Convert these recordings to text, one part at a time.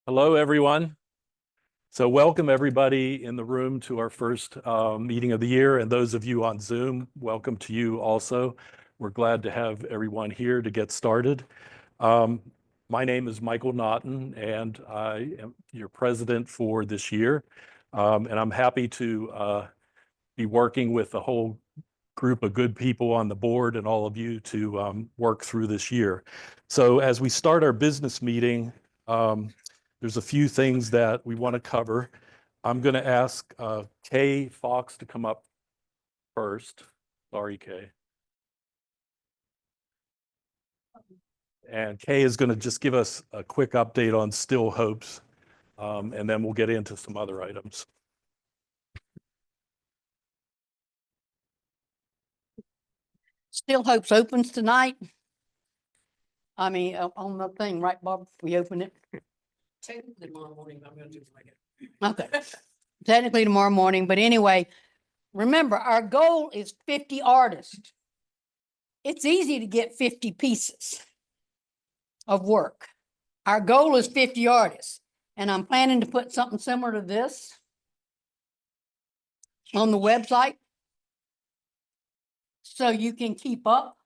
Hello, everyone. So welcome everybody in the room to our first meeting of the year, and those of you on Zoom, welcome to you also. We're glad to have everyone here to get started. My name is Michael Naughton, and I am your president for this year. And I'm happy to be working with a whole group of good people on the board and all of you to work through this year. So as we start our business meeting, there's a few things that we want to cover. I'm going to ask Kay Fox to come up first. Sorry, Kay. And Kay is going to just give us a quick update on Still Hopes, and then we'll get into some other items. Still Hopes opens tonight. I mean, on the thing, right, Bob? We open it. Technically tomorrow morning, I'm gonna do it. Okay. Technically tomorrow morning, but anyway, remember, our goal is 50 artists. It's easy to get 50 pieces of work. Our goal is 50 artists, and I'm planning to put something similar to this on the website so you can keep up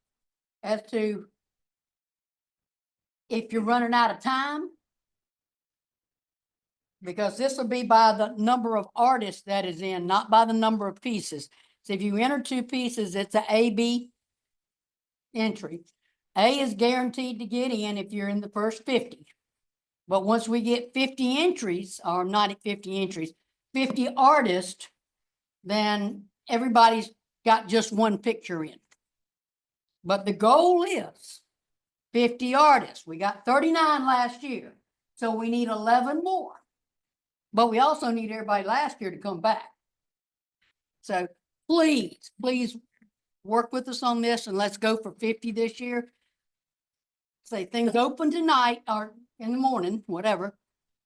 as to if you're running out of time, because this will be by the number of artists that is in, not by the number of pieces. So if you enter 2 pieces, it's an A-B entry. A is guaranteed to get in if you're in the first 50. But once we get 50 entries, or not 50 entries, 50 artists, then everybody's got just one picture in. But the goal is 50 artists. We got 39 last year, so we need 11 more. But we also need everybody last year to come back. So please work with us on this, and let's go for 50 this year. Say things open tonight or in the morning, whatever,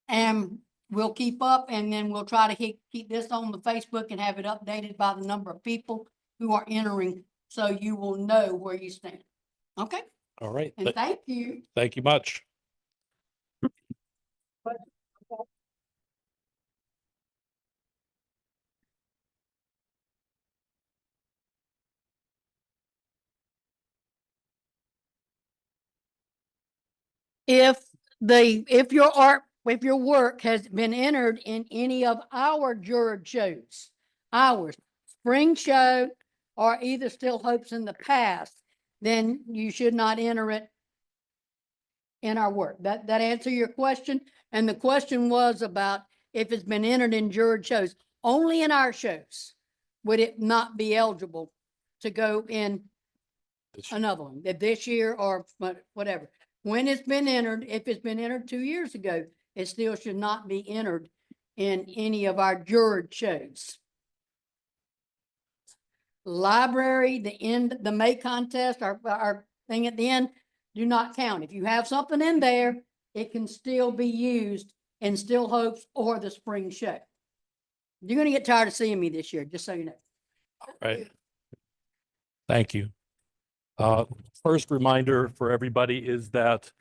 and we'll keep up, and then we'll try to keep this on the Facebook and have it updated by the number of people who are entering, so you will know where you stand. Okay? All right. And thank you. Thank you much. If your work has been entered in any of our juror shows, ours, spring show, or either Still Hopes in the past, then you should not enter it in our work. That answer your question? And the question was about if it's been entered in juror shows. Only in our shows would it not be eligible to go in another one, this year or whatever. When it's been entered, if it's been entered 2 years ago, it still should not be entered in any of our juror shows. Library, the May contest, our thing at the end, do not count. If you have something in there, it can still be used in Still Hopes or the spring show. You're going to get tired of seeing me this year, just so you know. All right. Thank you. First reminder for everybody is that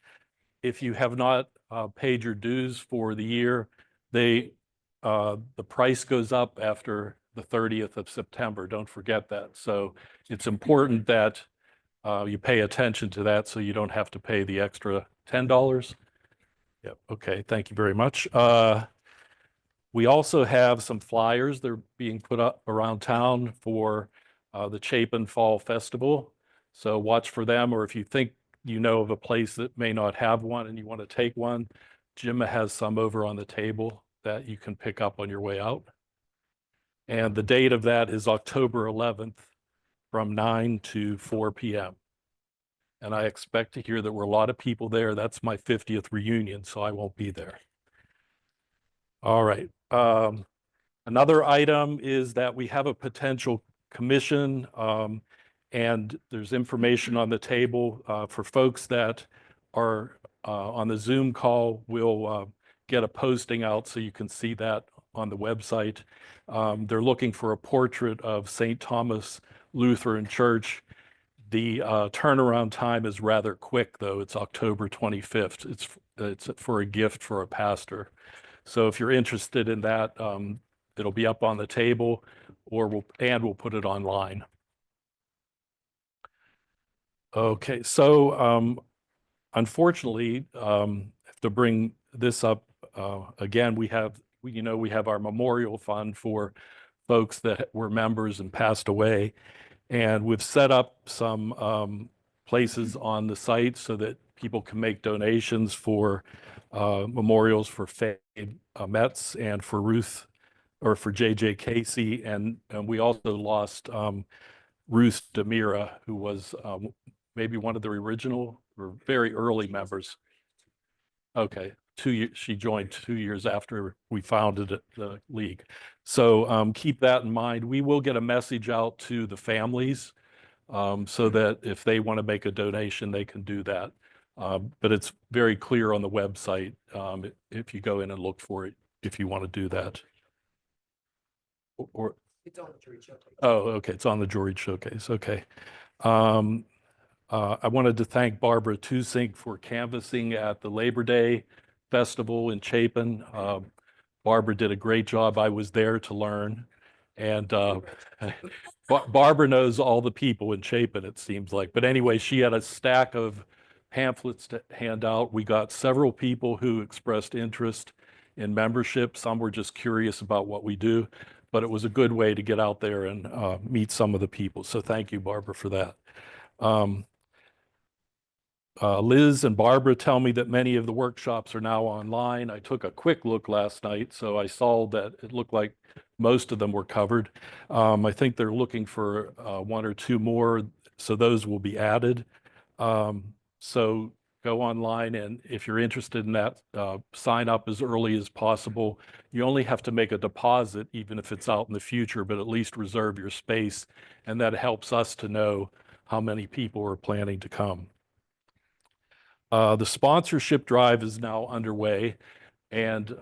if you have not paid your dues for the year, the price goes up after the 30th of September. Don't forget that. So it's important that you pay attention to that so you don't have to pay the extra $10. Yep. Okay. Thank you very much. We also have some flyers. They're being put up around town for the Chapin Fall Festival. So watch for them, or if you think you know of a place that may not have one and you want to take one, Jim has some over on the table that you can pick up on your way out. And the date of that is October 11th from 9 to 4 p.m. And I expect to hear there were a lot of people there. That's my 50th reunion, so I won't be there. All right. Another item is that we have a potential commission, and there's information on the table for folks that are on the Zoom call. We'll get a posting out so you can see that on the website. They're looking for a portrait of St. Thomas Lutheran Church. The turnaround time is rather quick, though. It's October 25th. It's for a gift for a pastor. So if you're interested in that, it'll be up on the table, or we'll put it online. Okay, so unfortunately, to bring this up again, we have our memorial fund for folks that were members and passed away, and we've set up some places on the site so that people can make donations for memorials for Faye Metz and for Ruth, or for JJ Casey, and we also lost Ruth Demira, who was maybe one of the original or very early members. Okay, 2 years. She joined 2 years after we founded the league. So keep that in mind. We will get a message out to the families so that if they want to make a donation, they can do that. But it's very clear on the website if you go in and look for it, if you want to do that. Or It's on the jury showcase. oh, okay, it's on the Jewelry Showcase. Okay. I wanted to thank Barbara Tusink for canvassing at the Labor Day Festival in Chapin. Barbara did a great job. I was there to learn. And Barbara knows all the people in Chapin, it seems like. But anyway, she had a stack of pamphlets to hand out. We got several people who expressed interest in membership. Some were just curious about what we do, but it was a good way to get out there and meet some of the people. So thank you, Barbara, for that. Liz and Barbara tell me that many of the workshops are now online. I took a quick look last night, so I saw that it looked like most of them were covered. I think they're looking for one or two more, so those will be added. So go online, and if you're interested in that, sign up as early as possible. You only have to make a deposit, even if it's out in the future, but at least reserve your space, and that helps us to know how many people are planning to come. The sponsorship drive is now underway, and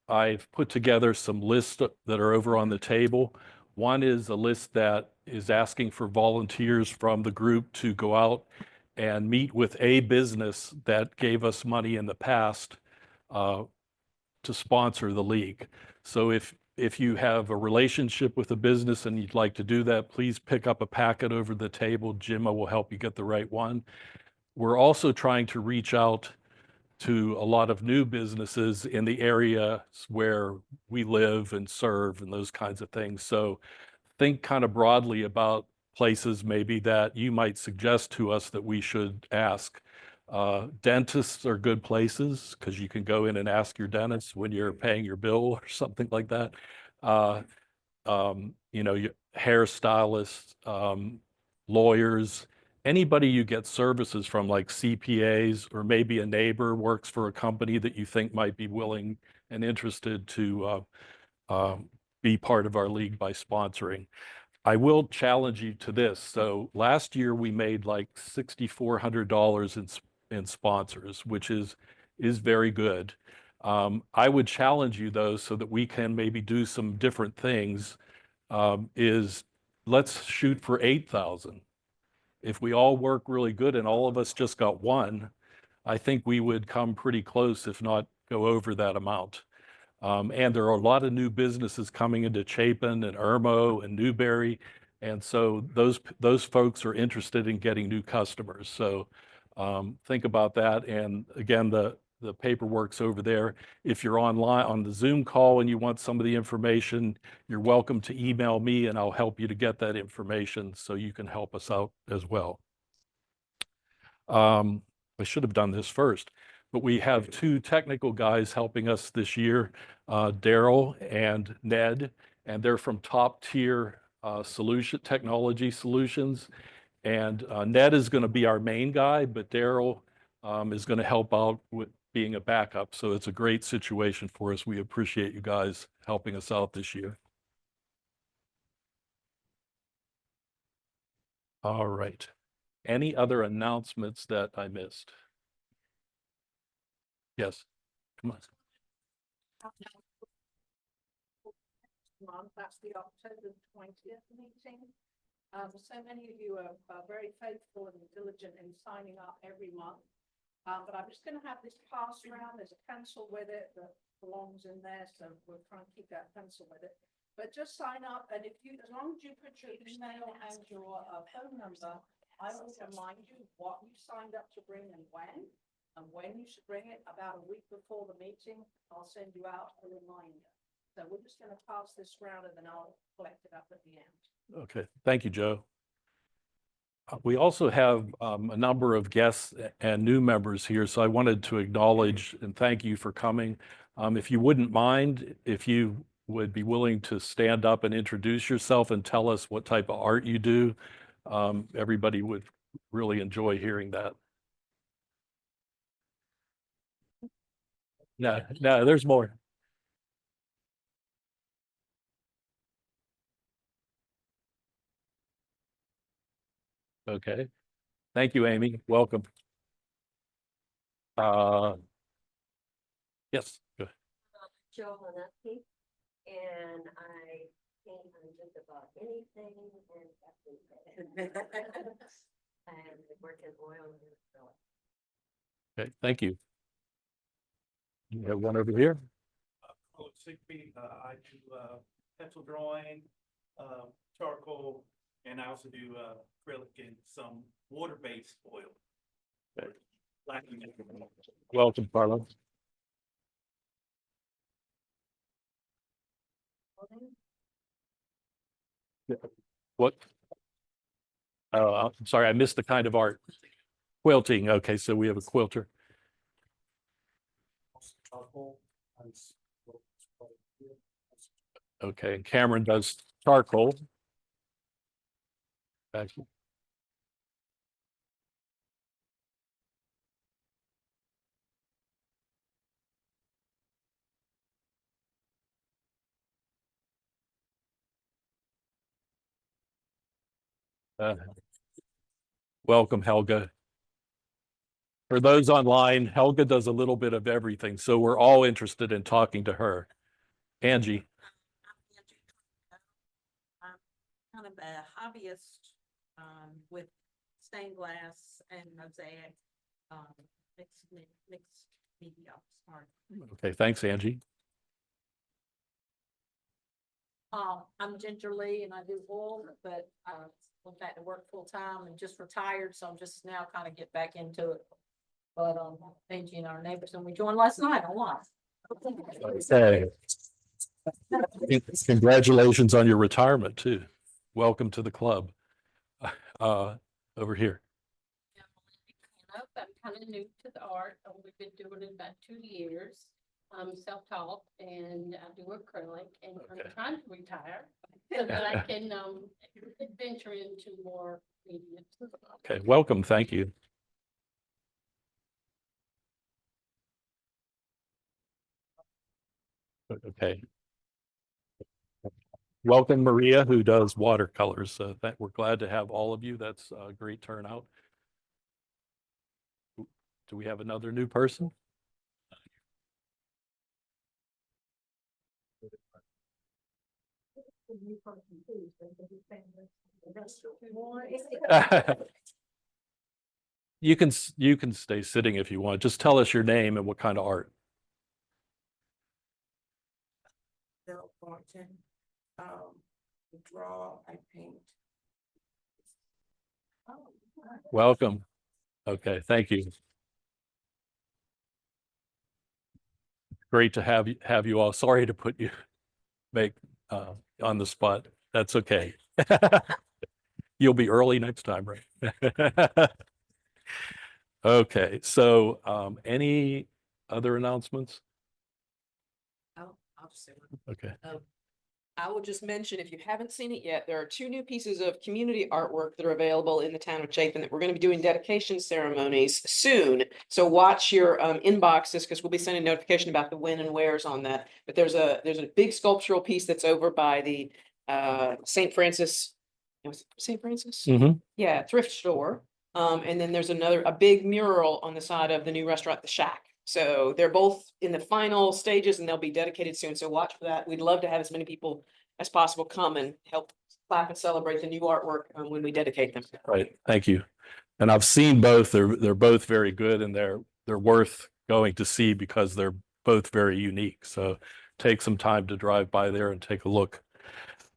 I've put together some lists that are over on the table. One is a list that is asking for volunteers from the group to go out and meet with a business that gave us money in the past to sponsor the league. So if you have a relationship with a business and you'd like to do that, please pick up a packet over the table. Jimma will help you get the right one. We're also trying to reach out to a lot of new businesses in the areas where we live and serve and those kinds of things. So think kind of broadly about places maybe that you might suggest to us that we should ask. Dentists are good places because you can go in and ask your dentist when you're paying your bill or something like that. Your hairstylists, lawyers, anybody you get services from, like CPAs, or maybe a neighbor works for a company that you think might be willing and interested to be part of our league by sponsoring. I will challenge you to this. So last year we made like $6,400 in sponsors, which is very good. I would challenge you though, so that we can maybe do some different things, is let's shoot for 8,000. If we all work really good and all of us just got one, I think we would come pretty close, if not go over that amount. And there are a lot of new businesses coming into Chapin and Irmo and Newberry. And so those folks are interested in getting new customers. So think about that. And again, the paperwork's over there. If you're online on the Zoom call and you want some of the information, you're welcome to email me and I'll help you to get that information so you can help us out as well. I should have done this first, but we have two technical guys helping us this year, Daryl and Ned, and they're from Top Tier Technology Solutions. And Ned is going to be our main guy, but Daryl is going to help out with being a backup. So it's a great situation for us. We appreciate you guys helping us out this year. All right. Any other announcements that I missed? Yes, come on. That's the October 20th meeting. So many of you are very faithful and diligent in signing up every month. But I'm just gonna have this pass around. There's a pencil with it that belongs in there, so we'll try and keep that pencil with it. But just sign up, and if you, as long as you put your email and your phone number, I will remind you what you signed up to bring and when you should bring it. About a week before the meeting, I'll send you out a reminder. So we're just gonna pass this round and then I'll collect it up at the end. Okay, thank you, Joe. We also have a number of guests and new members here, so I wanted to acknowledge and thank you for coming. If you wouldn't mind, if you would be willing to stand up and introduce yourself and tell us what type of art you do, everybody would really enjoy hearing that. No, there's more. Okay. Thank you, Amy. Welcome. Yes, go ahead. Joe Monthy, and I paint on just about anything and everything. And I work in oil and acrylic. Okay, thank you. You have one over here. I do pencil drawing, charcoal, and I also do acrylic and some water-based oil. Okay. Lacking. Welcome, Carlo. What? Oh, I'm sorry, I missed the kind of art. Quilting. Okay, so we have a quilter. Charcoal. Okay, and Cameron does charcoal. Back. Welcome, Helga. For those online, Helga does a little bit of everything, so we're all interested in talking to her. Angie. I'm kind of a hobbyist with stained glass and mosaic, mixed media art. Okay, thanks, Angie. I'm Ginger Lee and I do wool, but went back to work full time and just retired, so I'm just now kind of get back into it. But Angie and our neighbors, and we joined last night online. Okay. Congratulations on your retirement too. Welcome to the club. Over here. I'm kind of new to the art. We've been doing it about 2 years. I'm self-taught and I do acrylic, and Okay. I'm trying to retire so that I can venture into more media. Okay, welcome. Thank you. Okay. Welcome, Maria, who does watercolors. That we're glad to have all of you. That's a great turnout. Do we have another new person? You can stay sitting if you want. Just tell us your name and what kind of art. Bill Thornton. I draw, I paint. Welcome. Okay, thank you. Great to have you all. Sorry to put you on the spot. That's okay. You'll be early next time, right? Okay, so any other announcements? I'll just say one. Okay. I will just mention, if you haven't seen it yet, there are 2 new pieces of community artwork that are available in the town of Chapin that we're going to be doing dedication ceremonies soon. So watch your inboxes, because we'll be sending notification about the when and wheres on that. But there's a big sculptural piece that's over by the St. Francis. St. Francis? Mhm. Yeah, thrift store. And then there's a big mural on the side of the new restaurant, The Shack. So they're both in the final stages and they'll be dedicated soon. So watch for that. We'd love to have as many people as possible come and help clap and celebrate the new artwork when we dedicate them. Right, thank you. And I've seen both. They're both very good, and they're worth going to see because they're both very unique. So take some time to drive by there and take a look.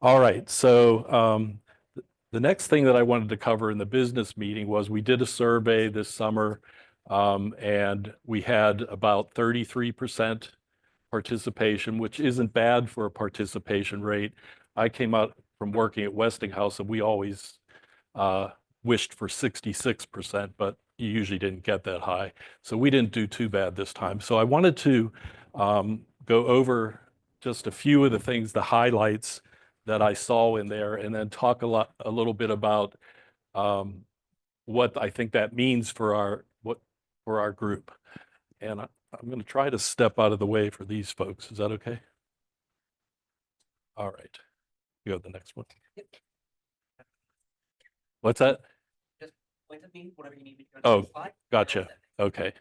All right, so the next thing that I wanted to cover in the business meeting was we did a survey this summer, and we had about 33% participation, which isn't bad for a participation rate. I came out from working at Westinghouse, and we always wished for 66%, but you usually didn't get that high. So we didn't do too bad this time. So I wanted to go over just a few of the things, the highlights that I saw in there, and then talk a little bit about what I think that means for our group. And I'm going to try to step out of the way for these folks. Is that okay? All right. You go to the next one. What's that? Point at me, whatever you need me to. Oh, gotcha. Okay.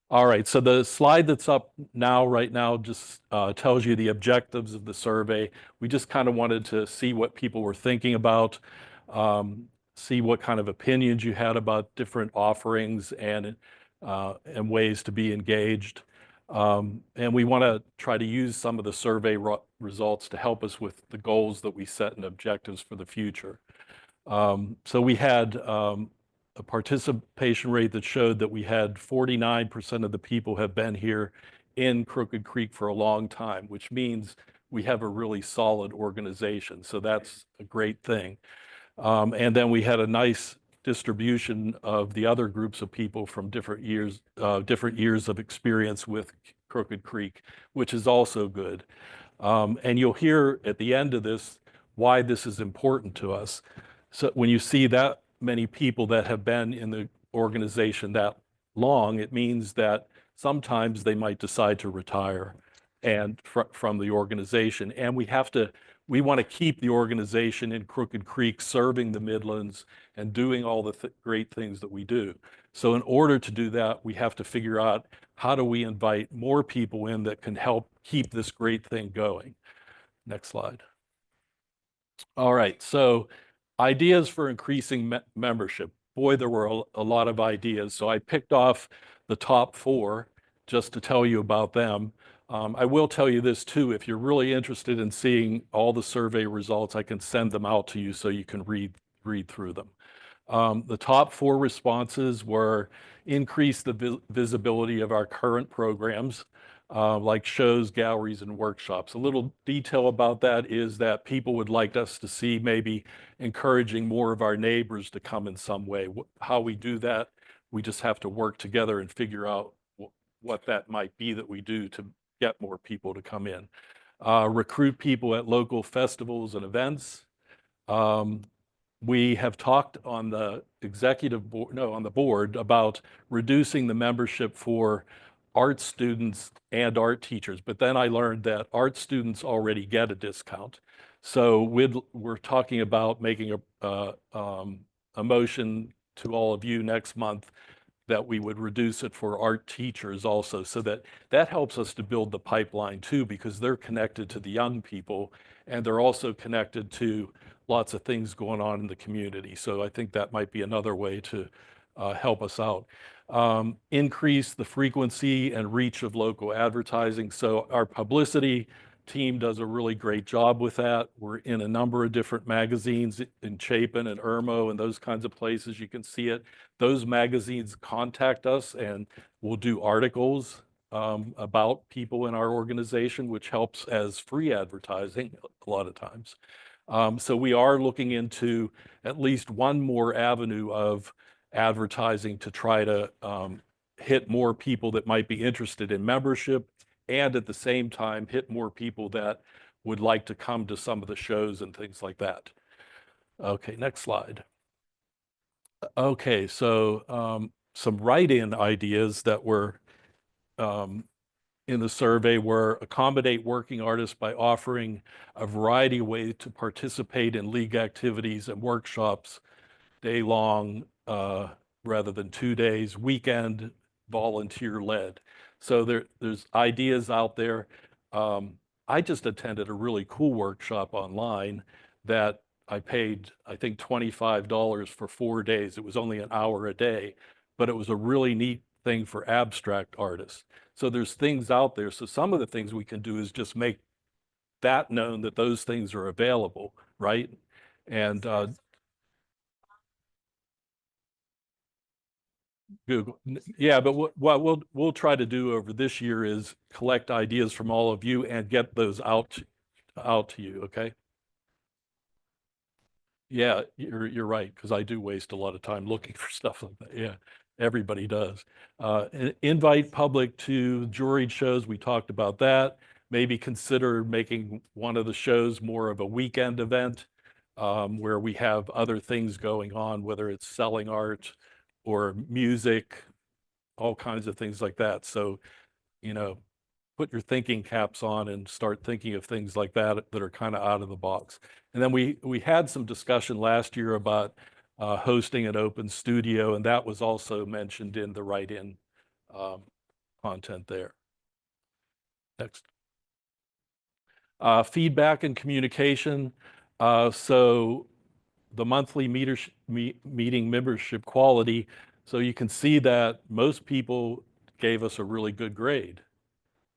All right. So the slide that's up now, right now, just tells you the objectives of the survey. We just kind of wanted to see what people were thinking about, see what kind of opinions you had about different offerings and ways to be engaged. And we want to try to use some of the survey results to help us with the goals that we set and objectives for the future. So we had a participation rate that showed that we had 49% of the people have been here in Crooked Creek for a long time, which means we have a really solid organization. So that's a great thing. And then we had a nice distribution of the other groups of people from different years of experience with Crooked Creek, which is also good. And you'll hear at the end of this why this is important to us. So when you see that many people that have been in the organization that long, it means that sometimes they might decide to retire and from the organization. And we want to keep the organization in Crooked Creek serving the Midlands and doing all the great things that we do. So in order to do that, we have to figure out how do we invite more people in that can help keep this great thing going. Next slide. All right, so ideas for increasing membership. Boy, there were a lot of ideas. So I picked off the top 4 just to tell you about them. I will tell you this too, if you're really interested in seeing all the survey results, I can send them out to you so you can read through them. The top 4 responses were increase the visibility of our current programs, like shows, galleries, and workshops. A little detail about that is that people would like us to see maybe encouraging more of our neighbors to come in some way. How we do that, we just have to work together and figure out what that might be that we do to get more people to come in. Recruit people at local festivals and events. We have talked on the on the board about reducing the membership for art students and art teachers, but then I learned that art students already get a discount. So we're talking about making a motion to all of you next month that we would reduce it for art teachers also, so that helps us to build the pipeline too, because they're connected to the young people and they're also connected to lots of things going on in the community. So I think that might be another way to help us out. Increase the frequency and reach of local advertising. So our publicity team does a really great job with that. We're in a number of different magazines in Chapin and Irmo and those kinds of places. You can see it. Those magazines contact us and we'll do articles about people in our organization, which helps as free advertising a lot of times. So we are looking into at least one more avenue of advertising to try to hit more people that might be interested in membership, and at the same time hit more people that would like to come to some of the shows and things like that. Okay, next slide. Okay, so some write-in ideas that were in the survey were accommodate working artists by offering a variety of ways to participate in league activities and workshops day-long rather than 2 days, weekend, volunteer-led. So there's ideas out there. I just attended a really cool workshop online that I paid, I think, $25 for 4 days. It was only an hour a day, but it was a really neat thing for abstract artists. So there's things out there. So some of the things we can do is just make that known that those things are available, right? And Google, yeah, but what we'll try to do over this year is collect ideas from all of you and get those out to you, okay? Yeah, you're right, because I do waste a lot of time looking for stuff like that. Yeah, everybody does. Invite public to juried shows. We talked about that. Maybe consider making one of the shows more of a weekend event where we have other things going on, whether it's selling art or music, all kinds of things like that. So, you know, put your thinking caps on and start thinking of things like that that are kind of out of the box. And then we had some discussion last year about hosting an open studio, and that was also mentioned in the write-in content there. Next. Feedback and communication. So the monthly meeting membership quality. So you can see that most people gave us a really good grade.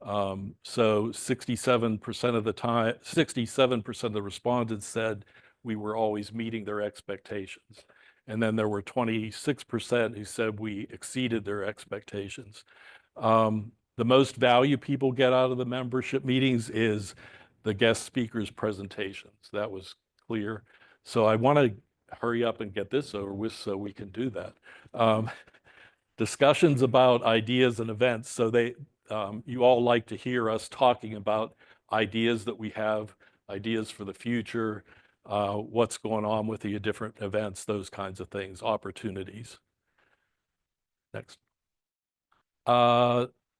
So 67% of the time, 67% of the respondents said we were always meeting their expectations. And then there were 26% who said we exceeded their expectations. The most value people get out of the membership meetings is the guest speakers' presentations. That was clear. So I want to hurry up and get this over with so we can do that. Discussions about ideas and events. So you all like to hear us talking about ideas that we have, ideas for the future, what's going on with the different events, those kinds of things, opportunities. Next.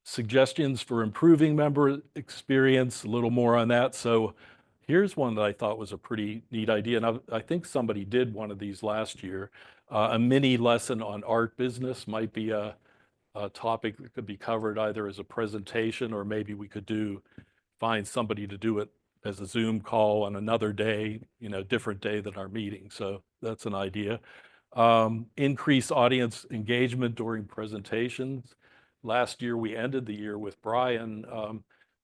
Suggestions for improving member experience, a little more on that. So here's one that I thought was a pretty neat idea, and I think somebody did one of these last year. A mini lesson on art business might be a topic that could be covered either as a presentation, or maybe we could find somebody to do it as a Zoom call on another day, different day than our meeting. So that's an idea. Increase audience engagement during presentations. Last year, we ended the year with Brian,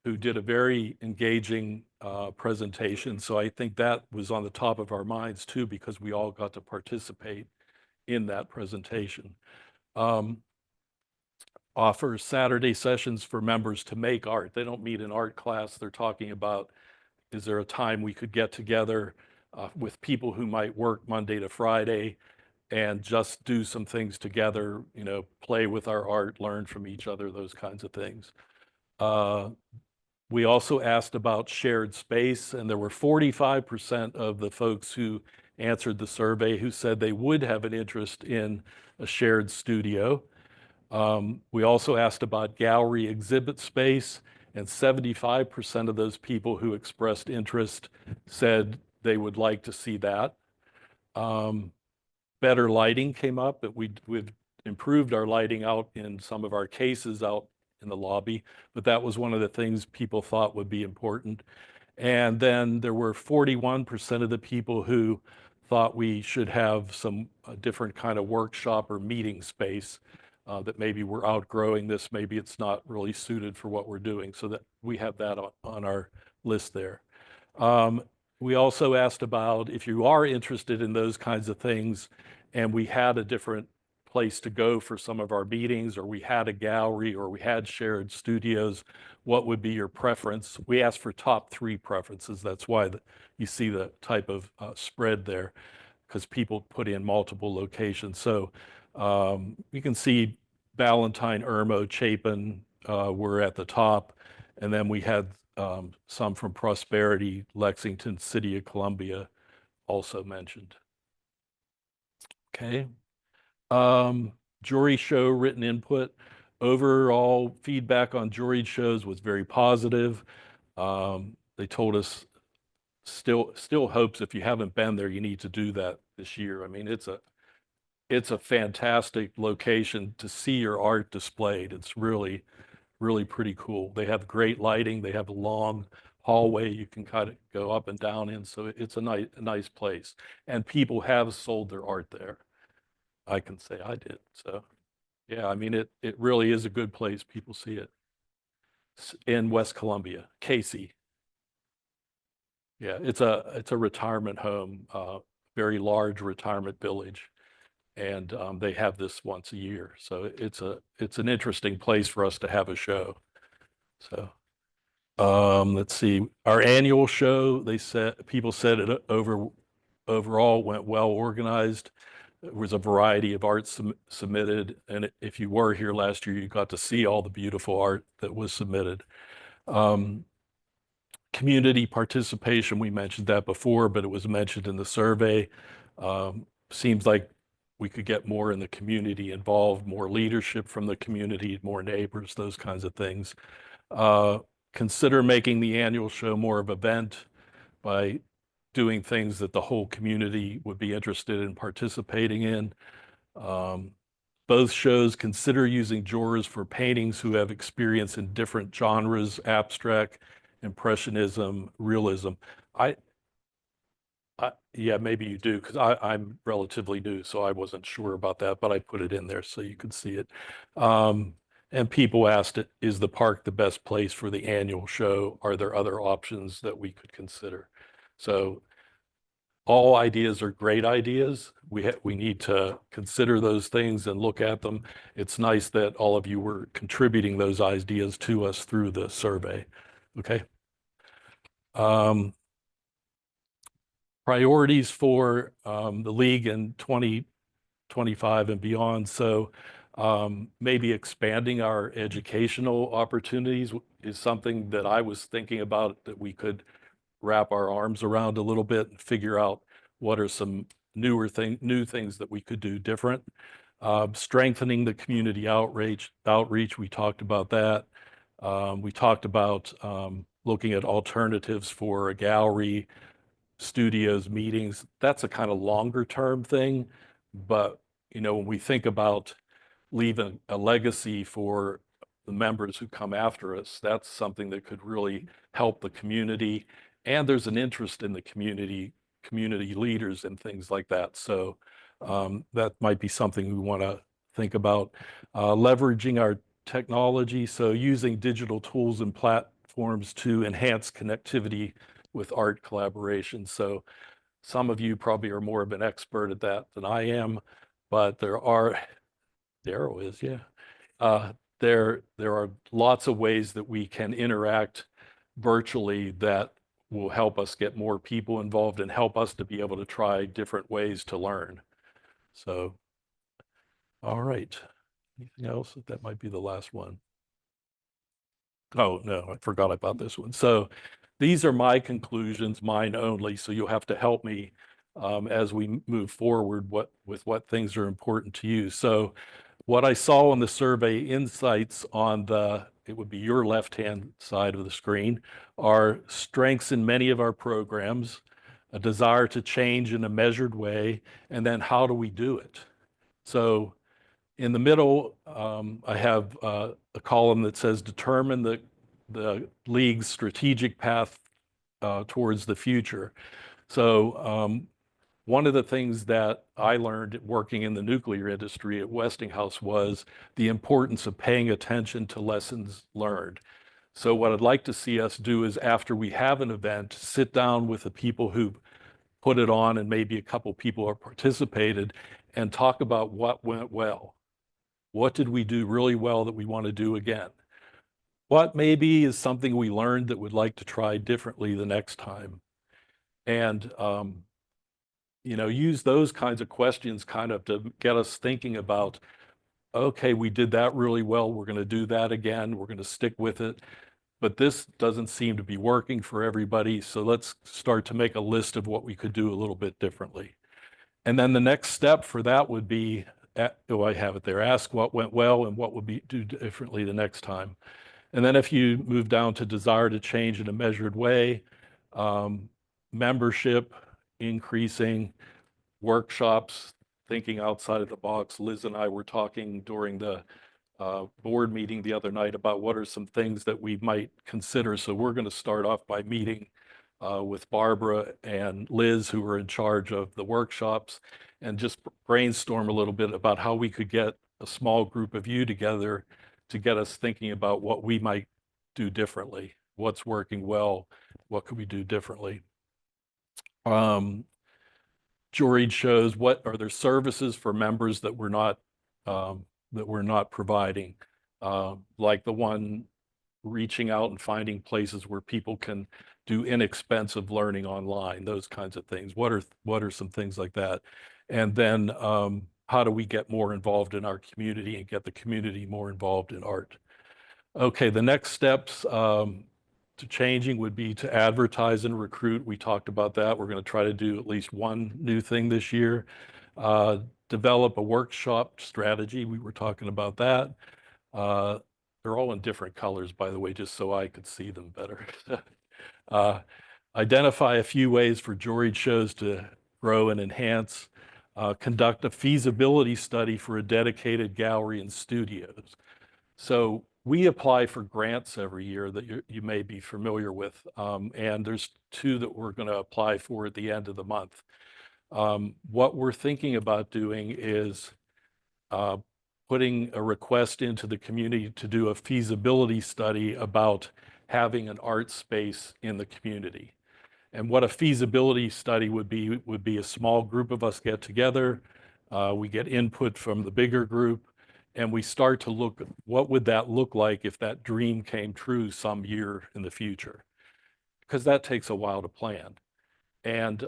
who did a very engaging presentation. So I think that was on the top of our minds too, because we all got to participate in that presentation. Offer Saturday sessions for members to make art. They don't meet in art class. They're talking about, is there a time we could get together with people who might work Monday to Friday and just do some things together, play with our art, learn from each other, those kinds of things. We also asked about shared space, and there were 45% of the folks who answered the survey who said they would have an interest in a shared studio. We also asked about gallery exhibit space, and 75% of those people who expressed interest said they would like to see that. Better lighting came up, but we've improved our lighting out in some of our cases out in the lobby, but that was one of the things people thought would be important. And then there were 41% of the people who thought we should have some different kind of workshop or meeting space, that maybe we're outgrowing this, maybe it's not really suited for what we're doing, so that we have that on our list there. We also asked about if you are interested in those kinds of things, and we had a different place to go for some of our meetings, or we had a gallery, or we had shared studios, what would be your preference? We asked for top 3 preferences. That's why you see the type of spread there, because people put in multiple locations. So you can see Ballantyne, Irmo, Chapin were at the top, and then we had some from Prosperity, Lexington, City of Columbia also mentioned. Okay. Jury show written input. Overall feedback on juried shows was very positive. They told us still hopes if you haven't been there, you need to do that this year. I mean, it's a fantastic location to see your art displayed. It's really, really pretty cool. They have great lighting. They have a long hallway you can kind of go up and down in. So it's a nice place. And people have sold their art there. I can say I did. So yeah, I mean, it really is a good place. People see it. In West Columbia, Casey. Yeah, it's a retirement home, very large retirement village. And they have this once a year. So it's an interesting place for us to have a show. So let's see, our annual show, people said it overall went well organized. There was a variety of art submitted, and if you were here last year, you got to see all the beautiful art that was submitted. Community participation, we mentioned that before, but it was mentioned in the survey. Seems like we could get more in the community involved, more leadership from the community, more neighbors, those kinds of things. Consider making the annual show more of an event by doing things that the whole community would be interested in participating in. Both shows consider using jurors for paintings who have experience in different genres, abstract, impressionism, realism. Yeah, maybe you do, because I'm relatively new, so I wasn't sure about that, but I put it in there so you could see it. And people asked, is the park the best place for the annual show? Are there other options that we could consider? So all ideas are great ideas. We need to consider those things and look at them. It's nice that all of you were contributing those ideas to us through the survey. Okay. Priorities for the league in 2025 and beyond. So maybe expanding our educational opportunities is something that I was thinking about, that we could wrap our arms around a little bit and figure out what are some new things that we could do different. Strengthening the community outreach, we talked about that. We talked about looking at alternatives for a gallery, studios, meetings. That's a kind of longer term thing. But, you know, when we think about leaving a legacy for the members who come after us, that's something that could really help the community. And there's an interest in the community leaders and things like that. So that might be something we want to think about. Leveraging our technology, so using digital tools and platforms to enhance connectivity with art collaboration. So some of you probably are more of an expert at that than I am, but Daryl is, yeah. There are lots of ways that we can interact virtually that will help us get more people involved and help us to be able to try different ways to learn. So, all right. Anything else? That might be the last one. Oh, no, I forgot about this one. So these are my conclusions, mine only. So you'll have to help me as we move forward with what things are important to you. So what I saw on the survey insights on it would be your left-hand side of the screen, are strengths in many of our programs, a desire to change in a measured way, and then how do we do it? So in the middle, I have a column that says determine the league's strategic path towards the future. So one of the things that I learned working in the nuclear industry at Westinghouse was the importance of paying attention to lessons learned. So what I'd like to see us do is, after we have an event, sit down with the people who put it on, and maybe a couple people have participated, and talk about what went well. What did we do really well that we want to do again? What maybe is something we learned that we'd like to try differently the next time? And you know, use those kinds of questions kind of to get us thinking about, okay, we did that really well. We're going to do that again. We're going to stick with it. But this doesn't seem to be working for everybody. So let's start to make a list of what we could do a little bit differently. And then the next step for that would be, I have it there, ask what went well and what would be do differently the next time. And then if you move down to desire to change in a measured way, membership increasing, workshops, thinking outside of the box. Liz and I were talking during the board meeting the other night about what are some things that we might consider. So we're going to start off by meeting with Barbara and Liz, who are in charge of the workshops, and just brainstorm a little bit about how we could get a small group of you together to get us thinking about what we might do differently, what's working well, what could we do differently. Juried shows, what are there services for members that we're not providing, like the one reaching out and finding places where people can do inexpensive learning online, those kinds of things. What are some things like that? And then how do we get more involved in our community and get the community more involved in art? Okay, the next steps to changing would be to advertise and recruit. We talked about that. We're going to try to do at least one new thing this year. Develop a workshop strategy. We were talking about that. They're all in different colors, by the way, just so I could see them better. Identify a few ways for juried shows to grow and enhance. Conduct a feasibility study for a dedicated gallery and studios. So we apply for grants every year that you may be familiar with, and there's 2 that we're going to apply for at the end of the month. What we're thinking about doing is putting a request into the community to do a feasibility study about having an art space in the community. And what a feasibility study would be a small group of us get together, we get input from the bigger group, and we start to look at what would that look like if that dream came true some year in the future, because that takes a while to plan. And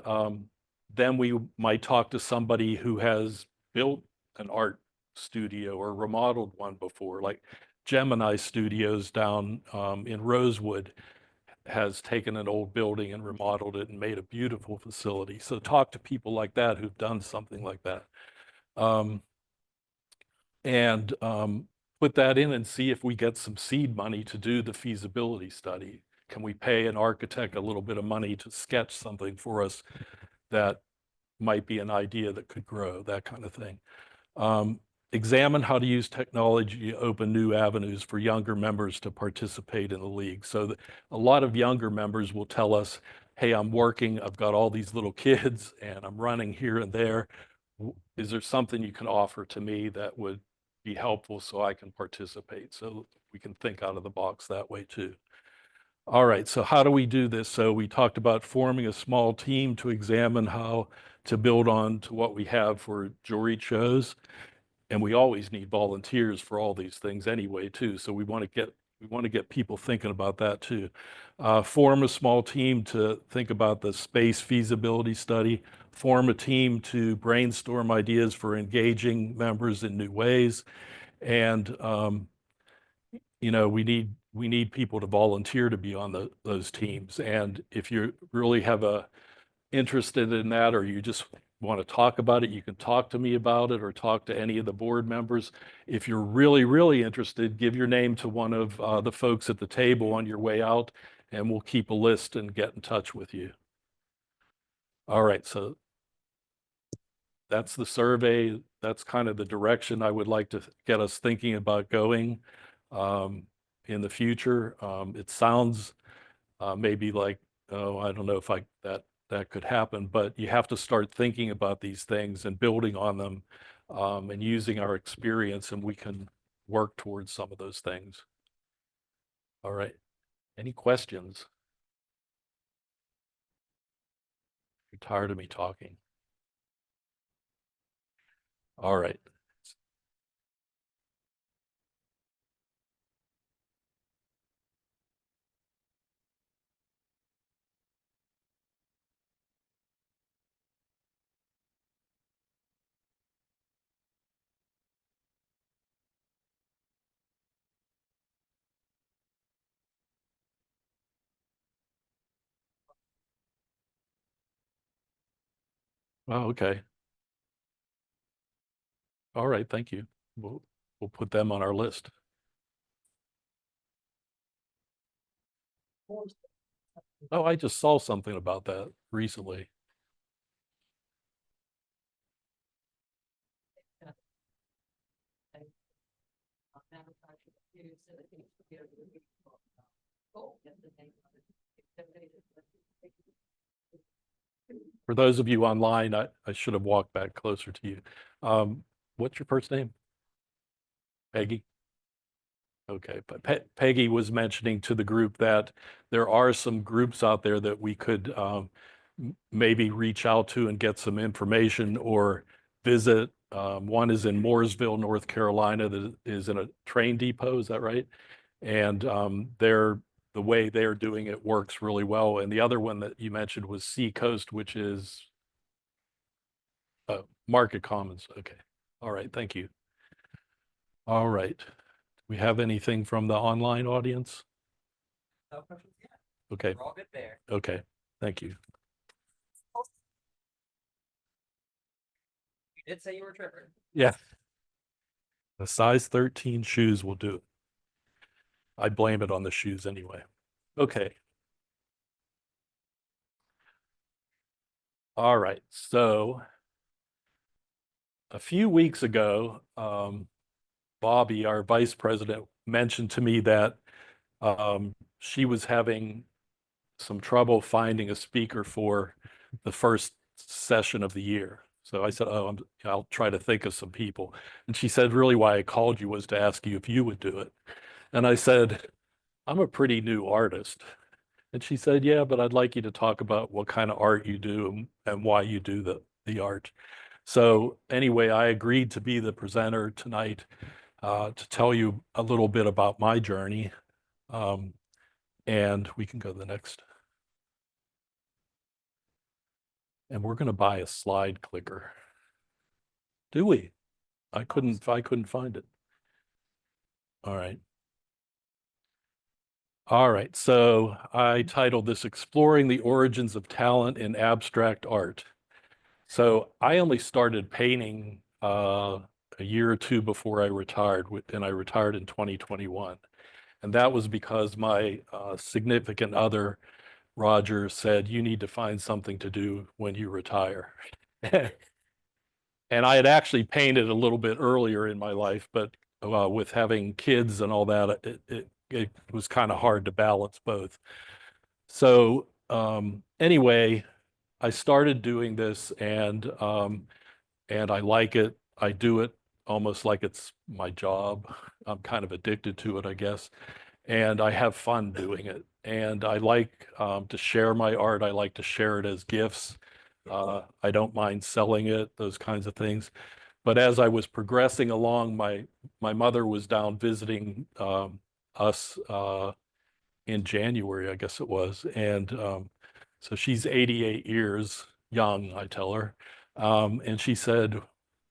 then we might talk to somebody who has built an art studio or remodeled one before, like Gemini Studios down in Rosewood has taken an old building and remodeled it and made a beautiful facility. So talk to people like that who've done something like that. And put that in and see if we get some seed money to do the feasibility study. Can we pay an architect a little bit of money to sketch something for us that might be an idea that could grow, that kind of thing. Examine how to use technology to open new avenues for younger members to participate in the league. So a lot of younger members will tell us, hey, I'm working, I've got all these little kids and I'm running here and there. Is there something you can offer to me that would be helpful so I can participate? So we can think out of the box that way too. All right, so how do we do this? So we talked about forming a small team to examine how to build on to what we have for juried shows. And we always need volunteers for all these things anyway too. So we want to get people thinking about that too. Form a small team to think about the space feasibility study. Form a team to brainstorm ideas for engaging members in new ways. And you know, we need people to volunteer to be on those teams. And if you really have a interested in that, or you just want to talk about it, you can talk to me about it or talk to any of the board members. If you're really, really interested, give your name to one of the folks at the table on your way out, and we'll keep a list and get in touch with you. All right, so that's the survey. That's kind of the direction I would like to get us thinking about going in the future. It sounds maybe like, oh, I don't know if that could happen, but you have to start thinking about these things and building on them and using our experience, and we can work towards some of those things. All right. Any questions? You're tired of me talking. All right. Oh, okay. All right. Thank you. We'll put them on our list. Oh, I just saw something about that recently. For those of you online, I should have walked back closer to you. What's your first name? Peggy? Okay, but Peggy was mentioning to the group that there are some groups out there that we could maybe reach out to and get some information or visit. One is in Mooresville, North Carolina, that is in a train depot, is that right? And the way they're doing it works really well. And the other one that you mentioned was Seacoast, which is Market Commons. Okay, all right, thank you. All right. We have anything from the online audience? No questions yet. Okay, We're all good there. okay, thank you. You did say you were tripping. Yeah. The size 13 shoes will do it. I blame it on the shoes anyway. Okay. All right, so a few weeks ago, Bobby, our vice president, mentioned to me that she was having some trouble finding a speaker for the first session of the year. So I said, oh, I'll try to think of some people. And she said, really why I called you was to ask you if you would do it. And I said, I'm a pretty new artist. And she said, yeah, but I'd like you to talk about what kind of art you do and why you do the art. So anyway, I agreed to be the presenter tonight to tell you a little bit about my journey. And we can go to the next. And we're going to buy a slide clicker. Do we? I couldn't find it. All right. All right. So I titled this Exploring the Origins of Talent in Abstract Art. So I only started painting a year or two before I retired, and I retired in 2021. And that was because my significant other, Roger, said, you need to find something to do when you retire. And I had actually painted a little bit earlier in my life, but with having kids and all that, it was kind of hard to balance both. So anyway, I started doing this, and I like it. I do it almost like it's my job. I'm kind of addicted to it, I guess. And I have fun doing it. And I like to share my art. I like to share it as gifts. I don't mind selling it, those kinds of things. But as I was progressing along, my mother was down visiting us in January, I guess it was. And so she's 88 years young, I tell her. And she said,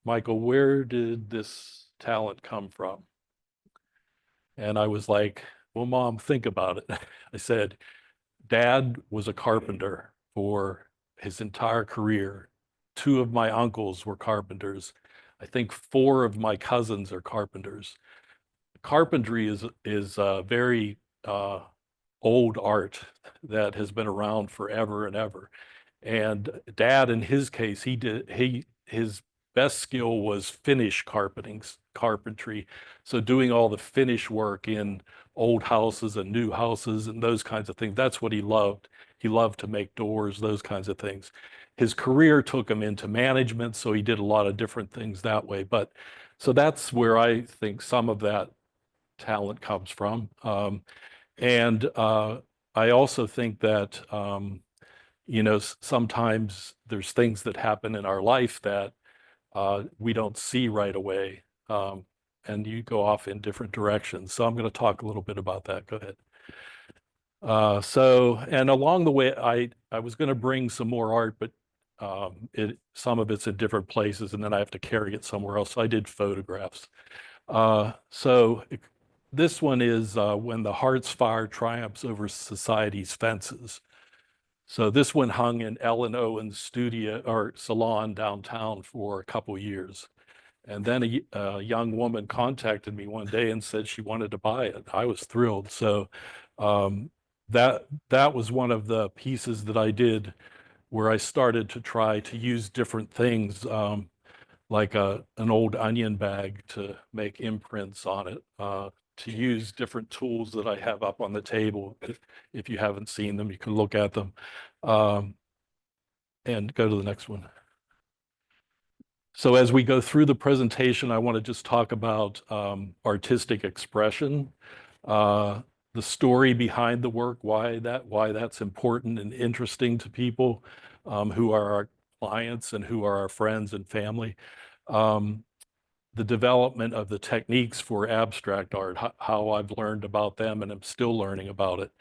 Michael, where did this talent come from? And I was like, well, Mom, think about it. I said, Dad was a carpenter for his entire career. 2 of my uncles were carpenters. I think 4 of my cousins are carpenters. Carpentry is a very old art that has been around forever and ever. And Dad, in his case, his best skill was finish carpentry. So doing all the finish work in old houses and new houses and those kinds of things. That's what he loved. He loved to make doors, those kinds of things. His career took him into management, so he did a lot of different things that way. But so that's where I think some of that talent comes from. And I also think that, you know, sometimes there's things that happen in our life that we don't see right away. And you go off in different directions. So I'm going to talk a little bit about that. Go ahead. And along the way, I was going to bring some more art, but some of it's in different places, and then I have to carry it somewhere else. So I did photographs. This one is When the Heart's Fire Triumphs Over Society's Fences. So this one hung in Ellen Owen's studio or salon downtown for a couple years. And then a young woman contacted me one day and said she wanted to buy it. I was thrilled. So that was one of the pieces that I did where I started to try to use different things, like an old onion bag to make imprints on it, to use different tools that I have up on the table. If you haven't seen them, you can look at them. And go to the next one. So as we go through the presentation, I want to just talk about artistic expression, the story behind the work, why that's important and interesting to people who are our clients and who are our friends and family. The development of the techniques for abstract art, how I've learned about them and I'm still learning about it.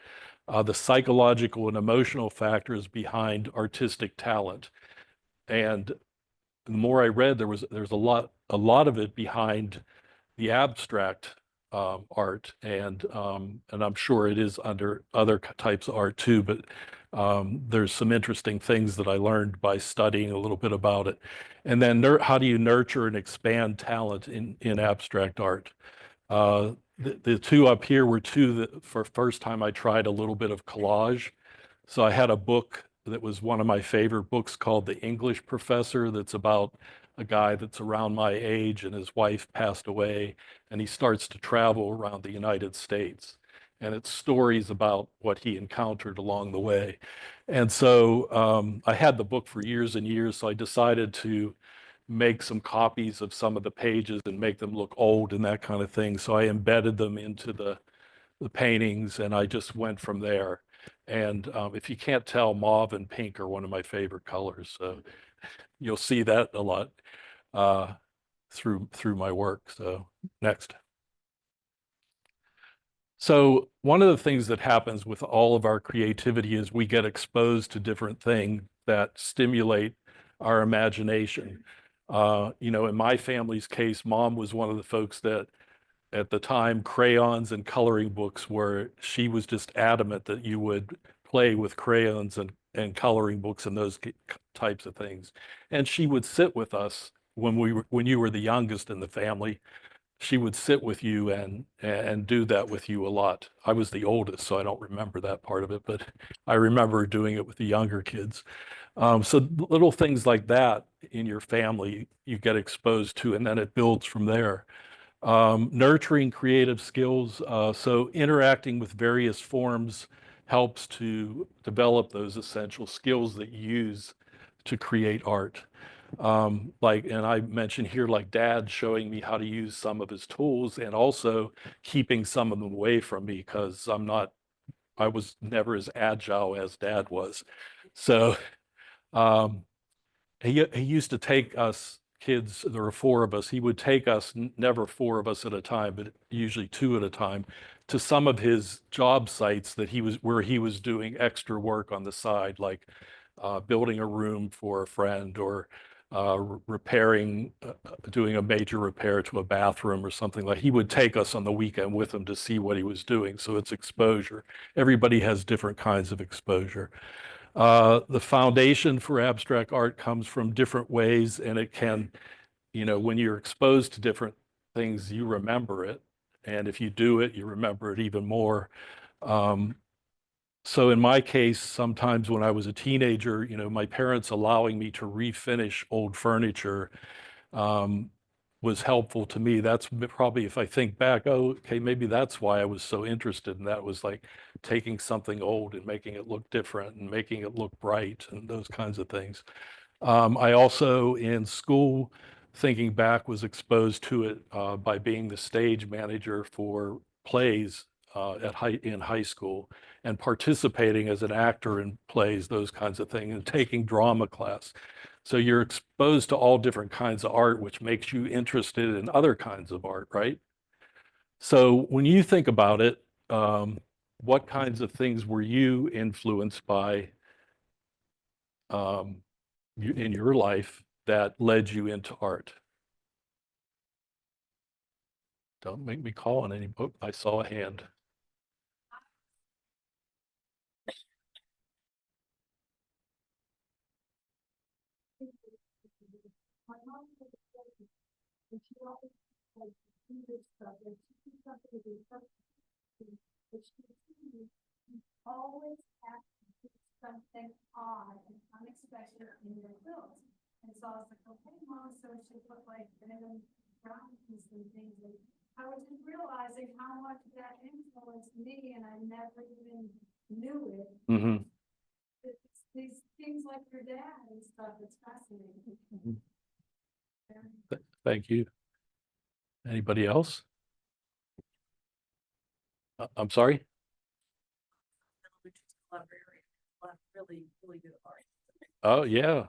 The psychological and emotional factors behind artistic talent. And the more I read, there's a lot of it behind the abstract art, and I'm sure it is under other types of art too. But there's some interesting things that I learned by studying a little bit about it. And then how do you nurture and expand talent in abstract art? The two up here were two that for first time I tried a little bit of collage. So I had a book that was one of my favorite books called The English Professor, that's about a guy that's around my age and his wife passed away, and he starts to travel around the United States. And it's stories about what he encountered along the way. And so I had the book for years and years, so I decided to make some copies of some of the pages and make them look old and that kind of thing. So I embedded them into the paintings, and I just went from there. And if you can't tell, mauve and pink are one of my favorite colors. So you'll see that a lot through my work. So next. So one of the things that happens with all of our creativity is we get exposed to different things that stimulate our imagination. You know, in my family's case, Mom was one of the folks that at the time, crayons and coloring books were, she was just adamant that you would play with crayons and coloring books and those types of things. And she would sit with us when you were the youngest in the family. She would sit with you and do that with you a lot. I was the oldest, so I don't remember that part of it, but I remember doing it with the younger kids. So little things like that in your family, you get exposed to, and then it builds from there. Nurturing creative skills, so interacting with various forms helps to develop those essential skills that you use to create art. And I mentioned here, like Dad showing me how to use some of his tools and also keeping some of them away from me because I was never as agile as Dad was. So he used to take us kids, there were four of us, he would take us, never four of us at a time, but usually two at a time, to some of his job sites where he was doing extra work on the side, like building a room for a friend or doing a major repair to a bathroom or something. Like, he would take us on the weekend with him to see what he was doing. So it's exposure. Everybody has different kinds of exposure. The foundation for abstract art comes from different ways, and it can, when you're exposed to different things, you remember it. And if you do it, you remember it even more. So in my case, sometimes when I was a teenager, my parents allowing me to refinish old furniture was helpful to me. That's probably, if I think back, oh, okay, maybe that's why I was so interested in that, was like taking something old and making it look different and making it look bright and those kinds of things. I also, in school, thinking back, was exposed to it by being the stage manager for plays in high school and participating as an actor in plays, those kinds of things, and taking drama class. So you're exposed to all different kinds of art, which makes you interested in other kinds of art, right? So when you think about it, what kinds of things were you influenced by in your life that led you into art? Don't make me call on any book. I saw a hand. My mom was a therapist, and she always like do this stuff, and she did something to do something, but she always had to do something odd and unexpected in their bills. And so I was like, okay, Mom, so she put like random brownies and things, and I was just realizing how much that influenced me and I never even knew it. Hmm. It's these things like your dad and stuff, it's fascinating. Mhm. Thank you. Anybody else? I'm sorry? Really, really good art. Oh, yeah.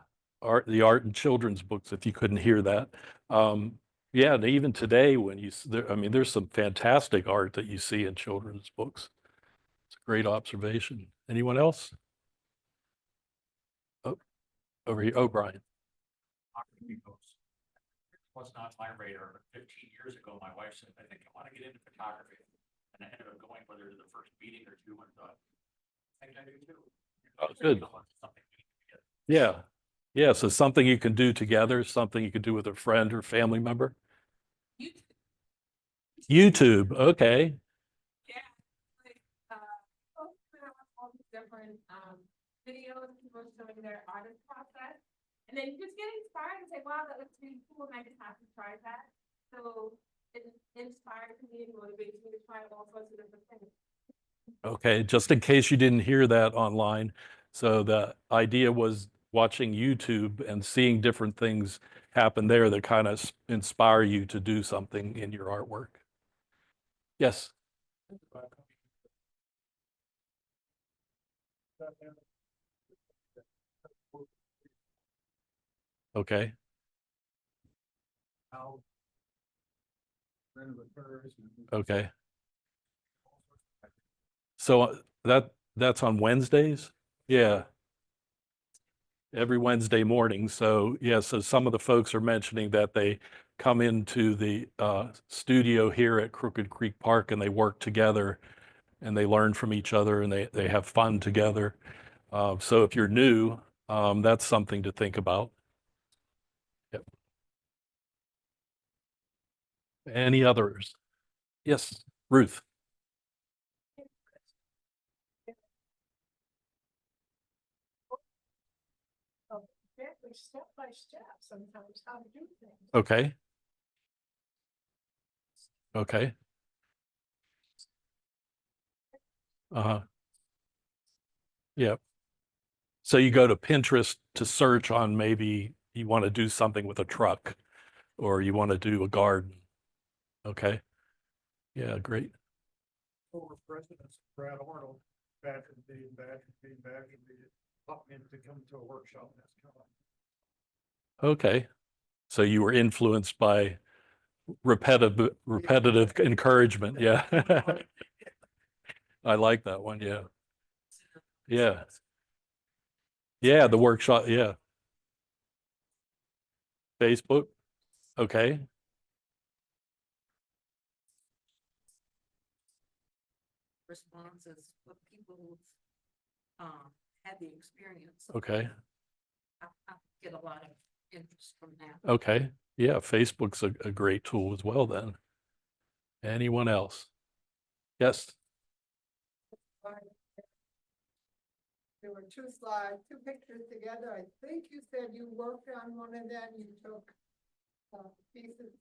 The art and children's books, if you couldn't hear that. Yeah, and even today when I mean, there's some fantastic art that you see in children's books. It's a great observation. Anyone else? Oh, over here. Oh, Brian. Was not my radar, but 15 years ago, my wife said, I think I want to get into photography. And I ended up going with her to the first meeting or two and thought, I think I do too. Oh, good. Something we can get. Yeah. Yeah. So something you can do together, something you could do with a friend or family member. YouTube. Okay. All these different videos, people showing their artist process. And then you just get inspired and say, wow, that looks really cool, and I just have to try that. So it inspires me and motivates me to try all sorts of different things. Okay. Just in case you didn't hear that online. So the idea was watching YouTube and seeing different things happen there that kind of inspire you to do something in your artwork. Yes. Okay. Okay. So that's on Wednesdays? Yeah. Every Wednesday morning. So yeah, so some of the folks are mentioning that they come into the studio here at Crooked Creek Park and they work together and they learn from each other and they have fun together. So if you're new, that's something to think about. Yep. Any others? Yes, Ruth. Exactly, step by step, sometimes how to do things. Okay. Okay. Uh-huh. Yep. So you go to Pinterest to search on maybe you want to do something with a truck or you want to do a garden. Okay. Yeah, great. Former presidents, Brad Arnold, Badger popped in to come to a workshop. That's kind of Okay. So you were influenced by repetitive encouragement. Yeah. I like that one. Yeah. Yeah. Yeah, the workshop. Yeah. Facebook. Okay. Responses of people who've had the experience. Okay. I get a lot of interest from that. Okay. Yeah, Facebook's a great tool as well then. Anyone else? Yes. There were two slides, two pictures together. I think you said you worked on one of them, you took pieces.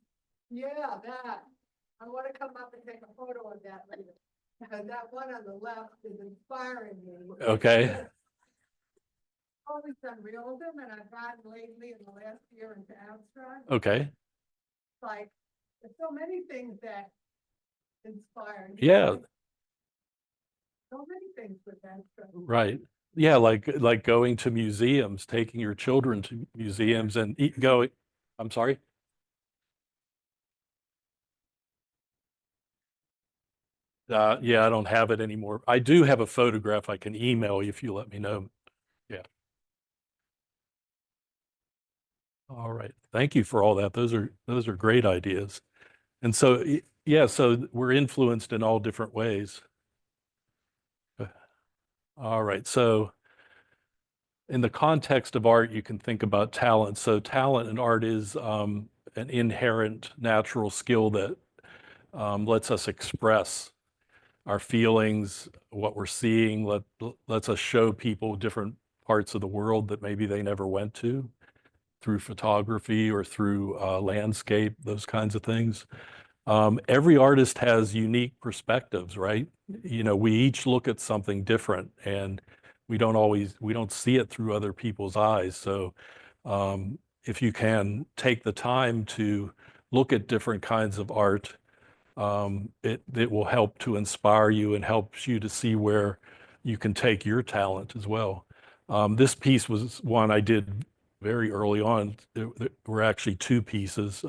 Yeah, that. I want to come up and take a photo of that later. Because that one on the left is inspiring me. Okay. Always done realism, and I've gotten lately in the last year into abstract. Okay. Like, there's so many things that inspire. me. Yeah. So many things with abstract. Right. Yeah, like going to museums, taking your children to museums and going. I'm sorry. Yeah, I don't have it anymore. I do have a photograph I can email you if you let me know. Yeah. All right. Thank you for all that. Those are great ideas. And so, yeah, so we're influenced in all different ways. All right. So in the context of art, you can think about talent. So talent in art is an inherent natural skill that lets us express our feelings, what we're seeing, lets us show people different parts of the world that maybe they never went to through photography or through landscape, those kinds of things. Every artist has unique perspectives, right? You know, we each look at something different, and we don't see it through other people's eyes. So if you can take the time to look at different kinds of art, it will help to inspire you and helps you to see where you can take your talent as well. This piece was one I did very early on. There were actually two pieces.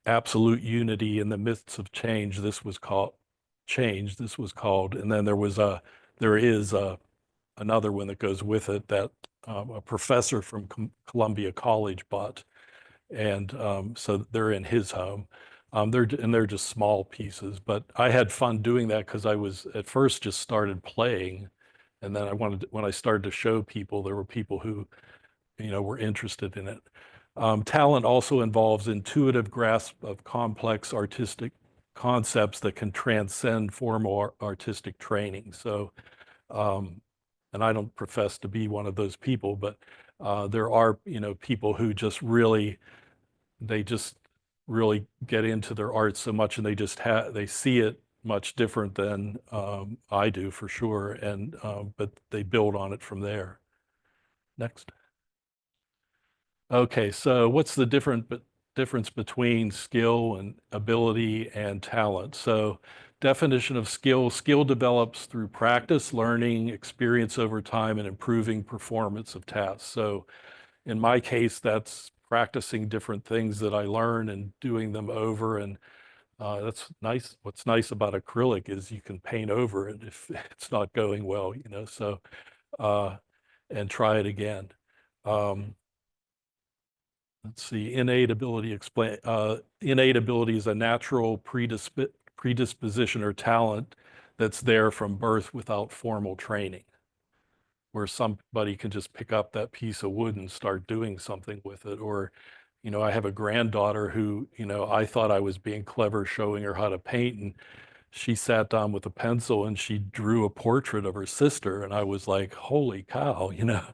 Absolute Unity in the Midst of Change. This was called Change. This was called, and then there is another one that goes with it that a professor from Columbia College bought, and so they're in his home. They're just small pieces, but I had fun doing that because I was at first just started playing, and then when I started to show people, there were people who, you know, were interested in it. Talent also involves intuitive grasp of complex artistic concepts that can transcend formal artistic training. So, and I don't profess to be one of those people, but there are, you know, people who just really get into their art so much, and they see it much different than I do for sure, and but they build on it from there. Next. Okay, so what's the difference between skill and ability and talent? So definition of skill: skill develops through practice, learning, experience over time, and improving performance of tasks. So in my case, that's practicing different things that I learn and doing them over. And that's nice. What's nice about acrylic is you can paint over it if it's not going well, you know, so, and try it again. Let's see, innate ability is a natural predisposition or talent that's there from birth without formal training, where somebody can just pick up that piece of wood and start doing something with it. Or, you know, I have a granddaughter who, you know, I thought I was being clever showing her how to paint, and she sat down with a pencil and she drew a portrait of her sister, and I was like, holy cow, you know.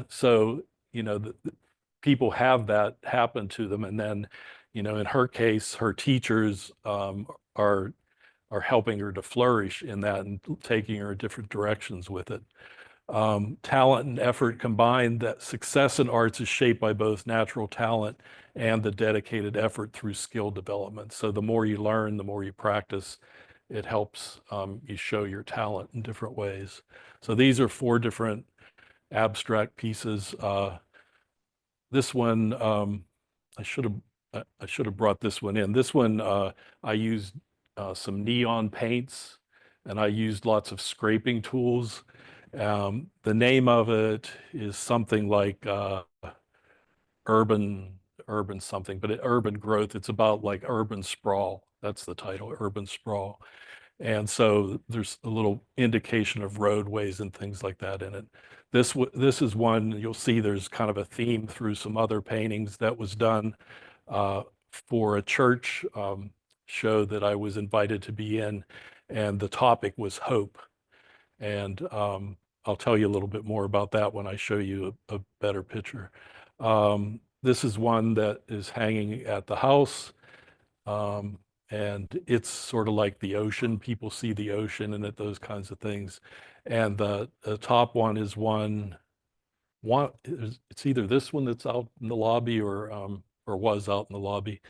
So, you know, people have that happen to them, and then, you know, in her case, her teachers are helping her to flourish in that and taking her in different directions with it. Talent and effort combined, that success in arts is shaped by both natural talent and the dedicated effort through skill development. So the more you learn, the more you practice, it helps you show your talent in different ways. So these are 4 different abstract pieces. This one, I should have brought this one in. This one, I used some neon paints, and I used lots of scraping tools. The name of it is something like urban something, but urban growth. It's about like urban sprawl. That's the title, urban sprawl. And so there's a little indication of roadways and things like that in it. This is one you'll see there's kind of a theme through some other paintings that was done for a church show that I was invited to be in, and the topic was hope. And I'll tell you a little bit more about that when I show you a better picture. This is one that is hanging at the house. And it's sort of like the ocean. People see the ocean in it, those kinds of things. And the top one is it's either this one that's out in the lobby or was out in the lobby,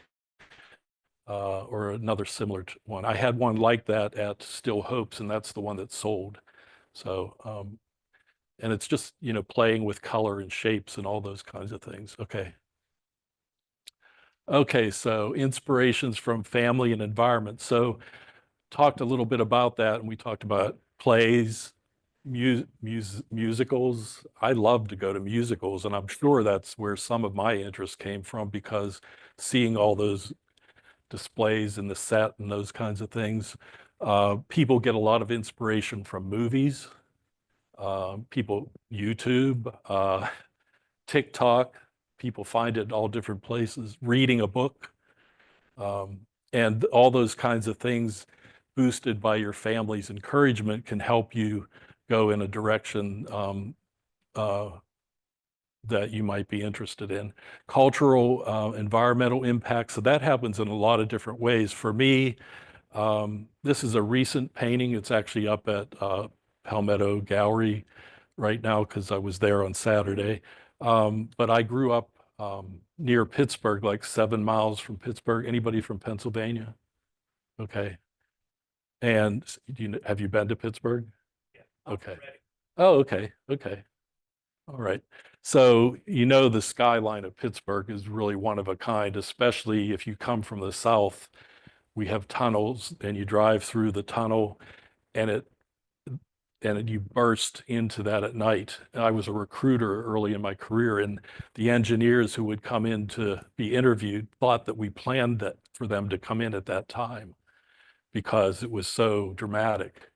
or another similar one. I had one like that at Still Hopes, and that's the one that sold. So, and it's just, you know, playing with color and shapes and all those kinds of things. Okay. Okay, so inspirations from family and environment. So talked a little bit about that, and we talked about plays, musicals. I love to go to musicals, and I'm sure that's where some of my interest came from, because seeing all those displays in the set and those kinds of things. People get a lot of inspiration from movies, YouTube, TikTok. People find it in all different places, reading a book, and all those kinds of things boosted by your family's encouragement can help you go in a direction that you might be interested in. Cultural, environmental impacts, so that happens in a lot of different ways. For me, this is a recent painting. It's actually up at Palmetto Gallery right now because I was there on Saturday. But I grew up near Pittsburgh, like 7 miles from Pittsburgh. Anybody from Pennsylvania? Okay. And have you been to Pittsburgh? Yeah. Okay. Oh, okay. Okay. All right. So, the skyline of Pittsburgh is really one of a kind, especially if you come from the south. We have tunnels and you drive through the tunnel and you burst into that at night. I was a recruiter early in my career, and the engineers who would come in to be interviewed thought that we planned that for them to come in at that time because it was so dramatic.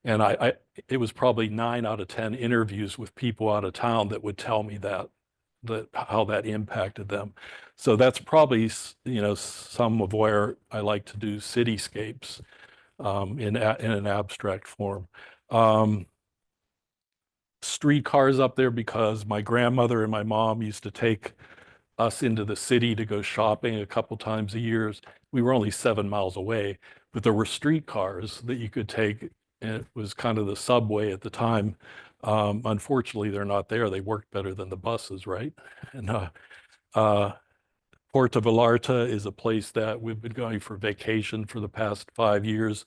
And it was probably 9 out of 10 interviews with people out of town that would tell me that how that impacted them. So that's probably, some of where I like to do cityscapes in an abstract form. Streetcars up there because my grandmother and my mom used to take us into the city to go shopping a couple times a year. We were only 7 miles away, but there were streetcars that you could take. And it was kind of the subway at the time. Unfortunately, they're not there. They worked better than the buses, right? And Puerto Vallarta is a place that we've been going for vacation for the past 5 years.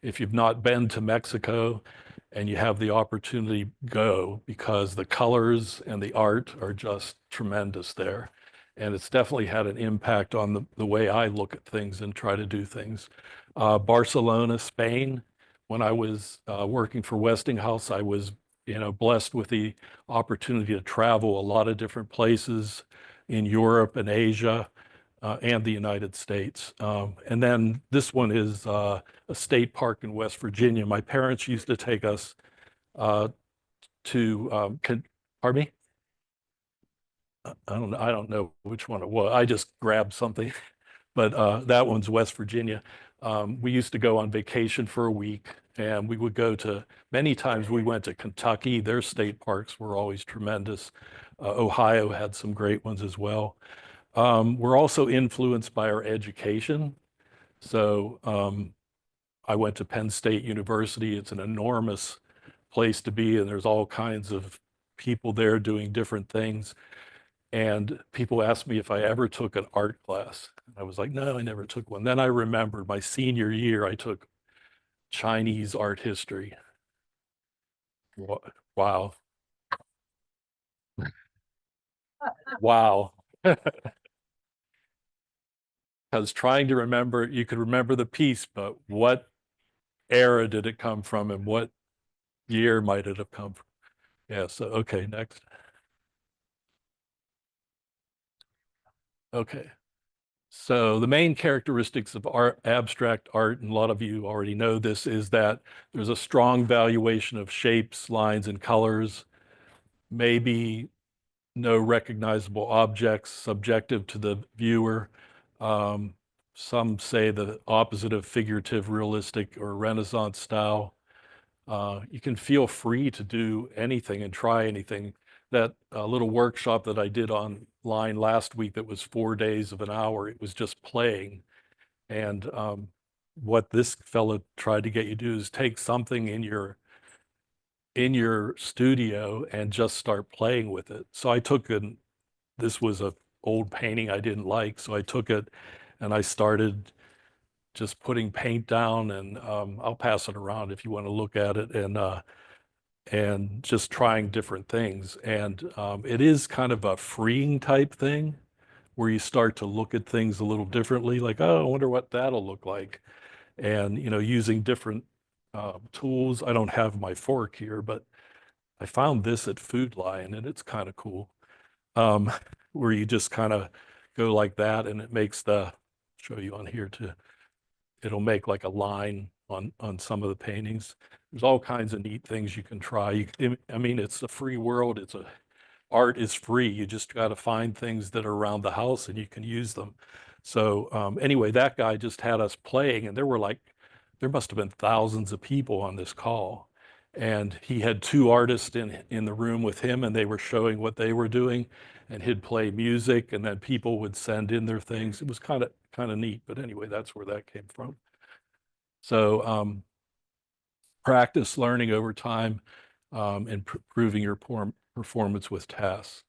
If you've not been to Mexico and you have the opportunity, go, because the colors and the art are just tremendous there. And it's definitely had an impact on the way I look at things and try to do things. Barcelona, Spain. When I was working for Westinghouse, I was, blessed with the opportunity to travel a lot of different places in Europe and Asia and the United States. And then this one is a state park in West Virginia. My parents used to take us to, pardon me? I don't know which one it was. I just grabbed something, but that one's West Virginia. We used to go on vacation for a week, and we would go to, many times we went to Kentucky. Their state parks were always tremendous. Ohio had some great ones as well. We're also influenced by our education. So I went to Penn State University. It's an enormous place to be, and there's all kinds of people there doing different things. And people asked me if I ever took an art class. I was like, no, I never took one. Then I remembered my senior year, I took Chinese art history. Wow. Wow. I was trying to remember, you could remember the piece, but what era did it come from and what year might it have come from? Yeah, so, okay, next. Okay. So the main characteristics of art, abstract art, and a lot of you already know this, is that there's a strong valuation of shapes, lines, and colors, maybe no recognizable objects, subjective to the viewer. Some say the opposite of figurative, realistic, or Renaissance style. You can feel free to do anything and try anything. That little workshop that I did online last week that was 4 days of an hour, it was just playing. And what this fellow tried to get you to do is take something in your studio and just start playing with it. So I took this was a old painting I didn't like, so I took it and I started just putting paint down, and I'll pass it around if you want to look at it, and just trying different things. And it is kind of a freeing type thing where you start to look at things a little differently, like, oh, I wonder what that'll look like. And, using different tools. I don't have my fork here, but I found this at Food Lion, and it's kind of cool, where you just kind of go like that, and it makes show you on here too. It'll make like a line on some of the paintings. There's all kinds of neat things you can try. I mean, it's a free world. Art is free. You just got to find things that are around the house and you can use them. So anyway, that guy just had us playing, and there must have been thousands of people on this call. And he had two artists in the room with him, and they were showing what they were doing, and he'd play music, and then people would send in their things. It was kind of neat, but anyway, that's where that came from. So practice learning over time, and improving your performance with tasks.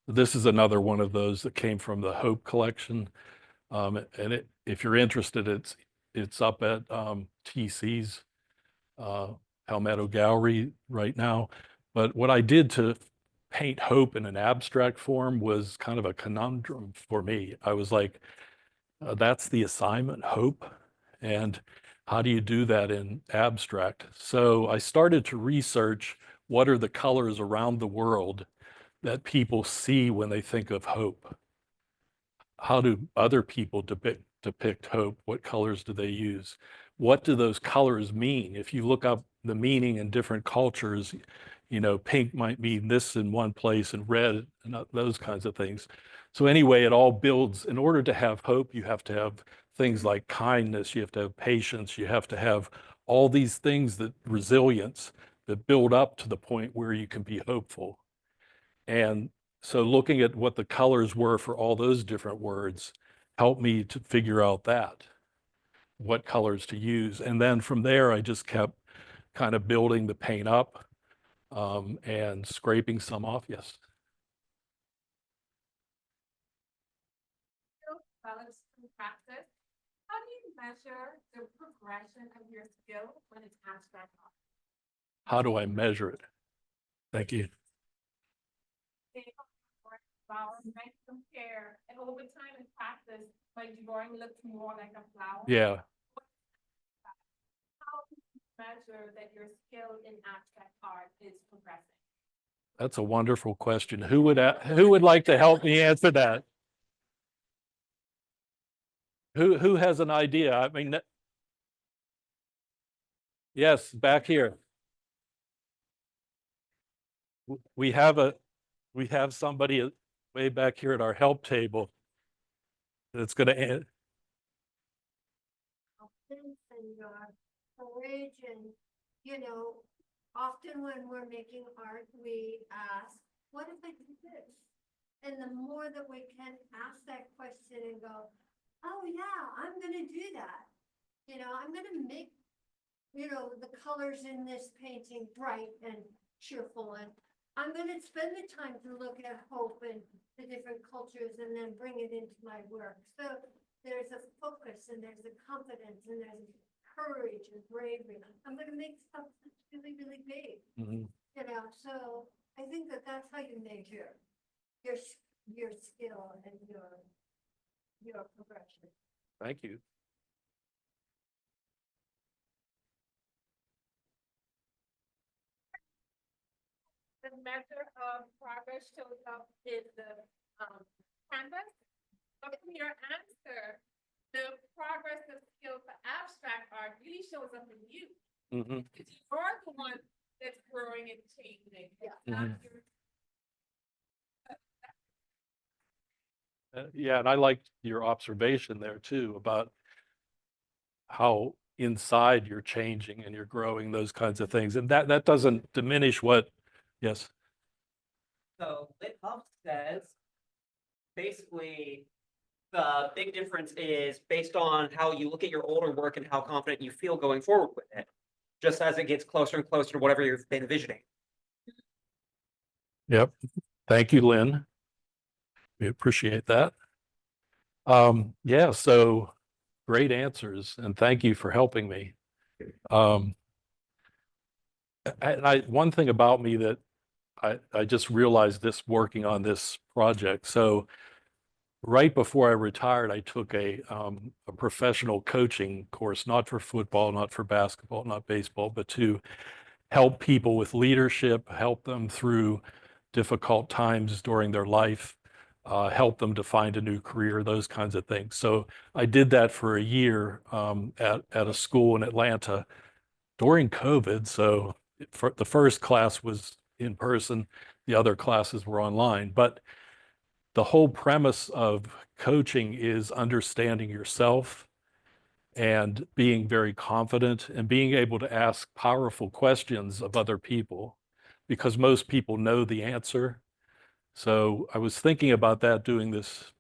This is another one of those that came from the Hope collection. And if you're interested, it's up at TC's Palmetto Gallery right now. But what I did to paint hope in an abstract form was kind of a conundrum for me. I was like, that's the assignment, hope. And how do you do that in abstract? So I started to research what are the colors around the world that people see when they think of hope. How do other people depict hope? What colors do they use? What do those colors mean? If you look up the meaning in different cultures, you know, pink might mean this in one place and red and those kinds of things. So anyway, it all builds. In order to have hope, you have to have things like kindness, you have to have patience, you have to have all these things, that resilience, that build up to the point where you can be hopeful. And so looking at what the colors were for all those different words helped me to figure out that, what colors to use. And then from there, I just kept kind of building the paint up and scraping some off. Yes. Balance and practice. How do you measure the progression of your skill when it's abstract art? How do I measure it? Thank you. Flowers, right? Compare, and over time in practice, like drawing looks more like a flower. Yeah. How do you measure that your skill in abstract art is progressing? That's a wonderful question. Who would like to help me answer that? Who has an idea? I mean, yes, back here. We have somebody way back here at our help table that's going to. And courage, and you know, often when we're making art, we ask, what if I do this? And the more that we can ask that question and go, oh yeah, I'm gonna do that. You know, I'm gonna make, you know, the colors in this painting bright and cheerful, and I'm gonna spend the time to look at hope and the different cultures and then bring it into my work. So there's a focus, and there's a confidence, and there's courage and bravery. I'm gonna make stuff that's really, really big. Mhm. You know, so I think that that's how you measure your skill and your progression. Thank you. The measure of progress shows up in the canvas. But from your answer, the progress of skill for abstract art really shows up in you. Mhm. Because you're the one that's growing and changing. It's not Mhm. your Yeah, and I liked your observation there too about how inside you're changing and you're growing, those kinds of things. And that doesn't diminish what, yes. So Lit Hub says, basically, the big difference is based on how you look at your older work and how confident you feel going forward with it, just as it gets closer and closer to whatever you've been envisioning. Yep. Thank you, Lynn. We appreciate that. Yeah, so great answers, and thank you for helping me. And one thing about me that I just realized this working on this project. So right before I retired, I took a professional coaching course, not for football, not for basketball, not baseball, but to help people with leadership, help them through difficult times during their life, help them to find a new career, those kinds of things. So I did that for a year at a school in Atlanta during COVID. So for the first class was in person, the other classes were online. But the whole premise of coaching is understanding yourself and being very confident and being able to ask powerful questions of other people because most people know the answer. So I was thinking about that doing this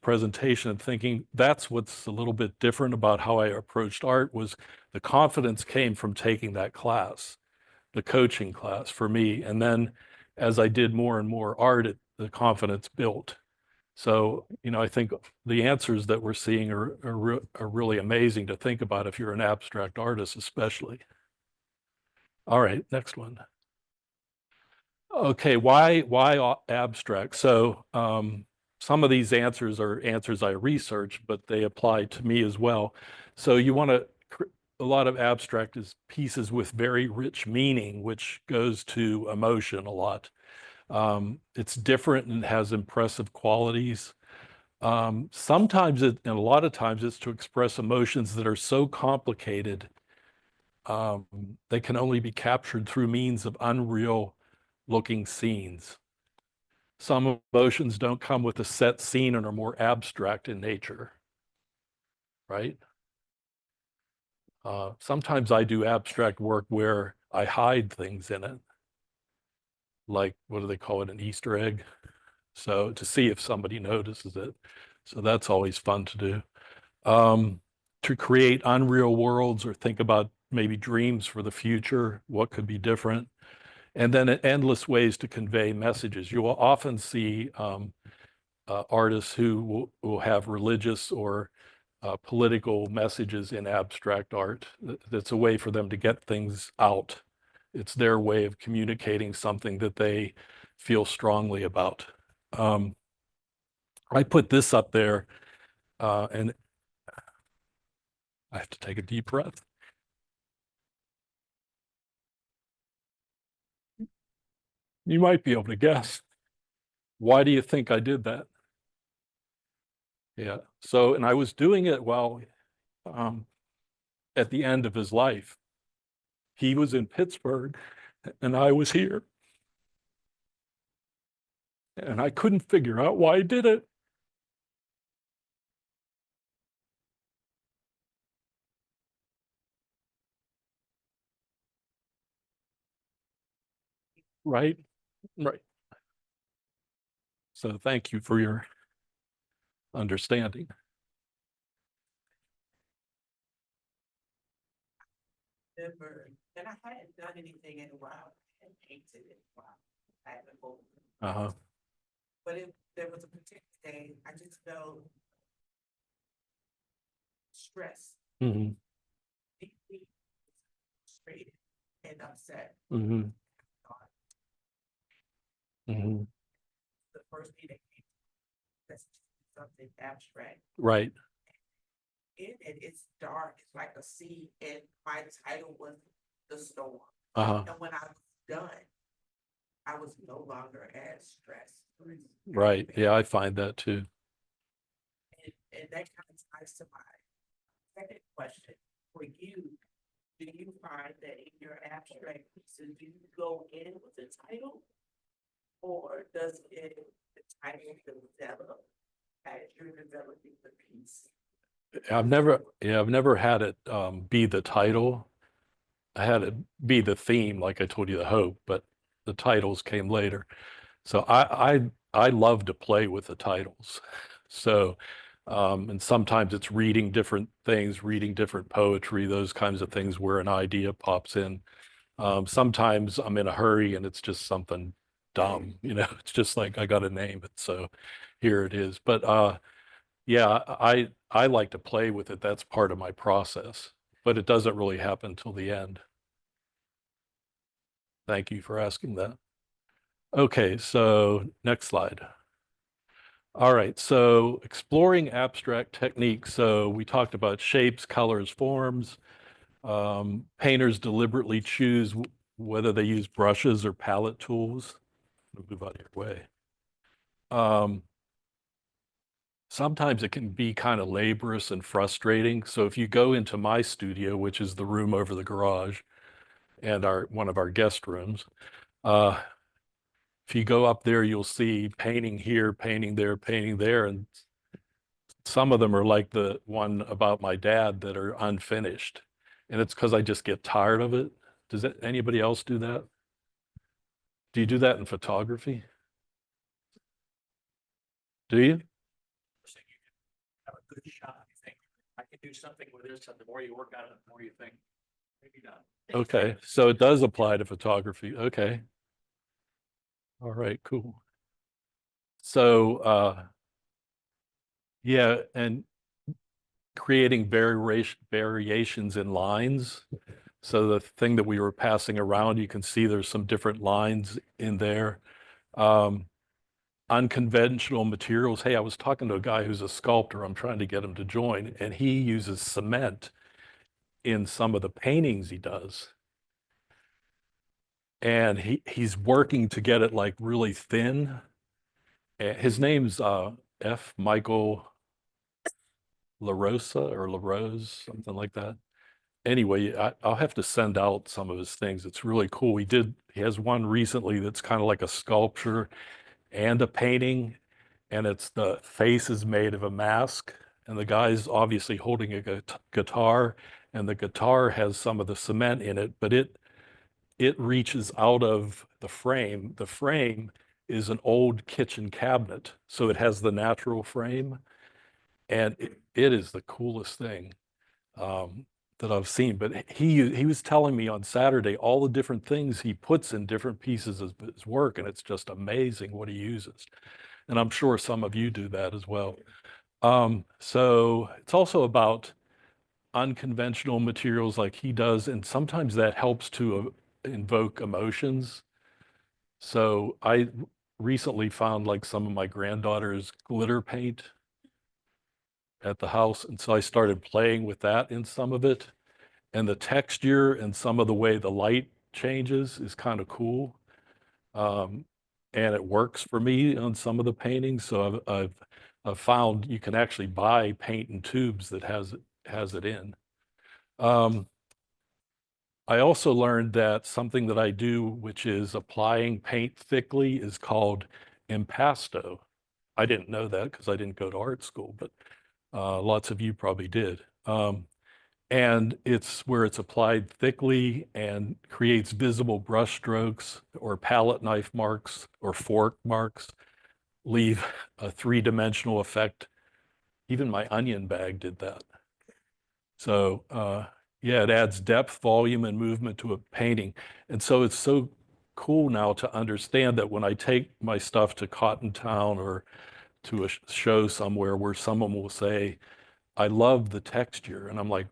presentation and thinking that's what's a little bit different about how I approached art was the confidence came from taking that class, the coaching class for me. And then as I did more and more art, the confidence built. So, you know, I think the answers that we're seeing are really amazing to think about if you're an abstract artist, especially. All right, next one. Okay, why abstract? So some of these answers are answers I researched, but they apply to me as well. So you want to, a lot of abstract is pieces with very rich meaning, which goes to emotion a lot. It's different and has impressive qualities. Sometimes and a lot of times it's to express emotions that are so complicated, they can only be captured through means of unreal looking scenes. Some emotions don't come with a set scene and are more abstract in nature, right? Sometimes I do abstract work where I hide things in it, like, what do they call it, an Easter egg? So to see if somebody notices it. So that's always fun to do. To create unreal worlds or think about maybe dreams for the future, what could be different. And then endless ways to convey messages. You will often see artists who will have religious or political messages in abstract art. That's a way for them to get things out. It's their way of communicating something that they feel strongly about. I put this up there and I have to take a deep breath. You might be able to guess. Why do you think I did that? Yeah. So, and I was doing it while at the end of his life. He was in Pittsburgh and I was here. And I couldn't figure out why I did it. Right? Right. So thank you for your understanding. Never, and I hadn't done anything in a while, and painted in a while. I haven't moved. Uh-huh. But there was a particular day, I just felt stress, Mm-hmm. deeply frustrated and upset. Mm-hmm. Mm-hmm. The first thing that came, that's something abstract. Right. In it, it's dark, it's like a sea, and my title was The Storm. Uh-huh. And when I was done, I was no longer as stressed. Right. Yeah, I find that too. And that kind of ties to my second question for you. Do you find that in your abstract pieces, do you go in with the title? Or does the title develop as you're developing the piece? I've never had it be the title. I had it be the theme, like I told you, the hope, but the titles came later. So I love to play with the titles. So and sometimes it's reading different things, reading different poetry, those kinds of things where an idea pops in. Sometimes I'm in a hurry and it's just something dumb, you know, it's just like I got to name it. So here it is. But yeah, I like to play with it. That's part of my process, but it doesn't really happen till the end. Thank you for asking that. Okay, so next slide. All right, so exploring abstract techniques. So we talked about shapes, colors, forms. Painters deliberately choose whether they use brushes or palette tools. Move out of your way. Sometimes it can be kind of laborious and frustrating. So if you go into my studio, which is the room over the garage and one of our guest rooms, if you go up there, you'll see painting here, painting there, and some of them are like the one about my dad that are unfinished. And it's because I just get tired of it. Does that, anybody else do that? Do you do that in photography? Do you? First thing, you can have a good shot, you think, I can do something with this, and the more you work on it, the more you think, maybe not. Okay, so it does apply to photography. Okay. All right, cool. So, yeah, and creating variations in lines. So the thing that we were passing around, you can see there's some different lines in there. Unconventional materials. Hey, I was talking to a guy who's a sculptor. I'm trying to get him to join, and he uses cement in some of the paintings he does. And he's working to get it like really thin. His name's F. Michael LaRosa or LaRose, something like that. Anyway, I'll have to send out some of his things. It's really cool. He has one recently that's kind of like a sculpture and a painting, and it's the face is made of a mask, and the guy's obviously holding a guitar, and the guitar has some of the cement in it, but it reaches out of the frame. The frame is an old kitchen cabinet, so it has the natural frame, and it is the coolest thing that I've seen. But he was telling me on Saturday all the different things he puts in different pieces of his work, and it's just amazing what he uses. And I'm sure some of you do that as well. So it's also about unconventional materials like he does, and sometimes that helps to invoke emotions. So I recently found like some of my granddaughter's glitter paint at the house, and so I started playing with that in some of it. And the texture and some of the way the light changes is kind of cool. And it works for me on some of the paintings. So I've found you can actually buy paint in tubes that has it in. I also learned that something that I do, which is applying paint thickly, is called impasto. I didn't know that because I didn't go to art school, but lots of you probably did. And it's where it's applied thickly and creates visible brush strokes or palette knife marks or fork marks, leave a three-dimensional effect. Even my onion bag did that. So yeah, it adds depth, volume, and movement to a painting. And so it's so cool now to understand that when I take my stuff to Cotton Town or to a show somewhere where someone will say, I love the texture. And I'm like,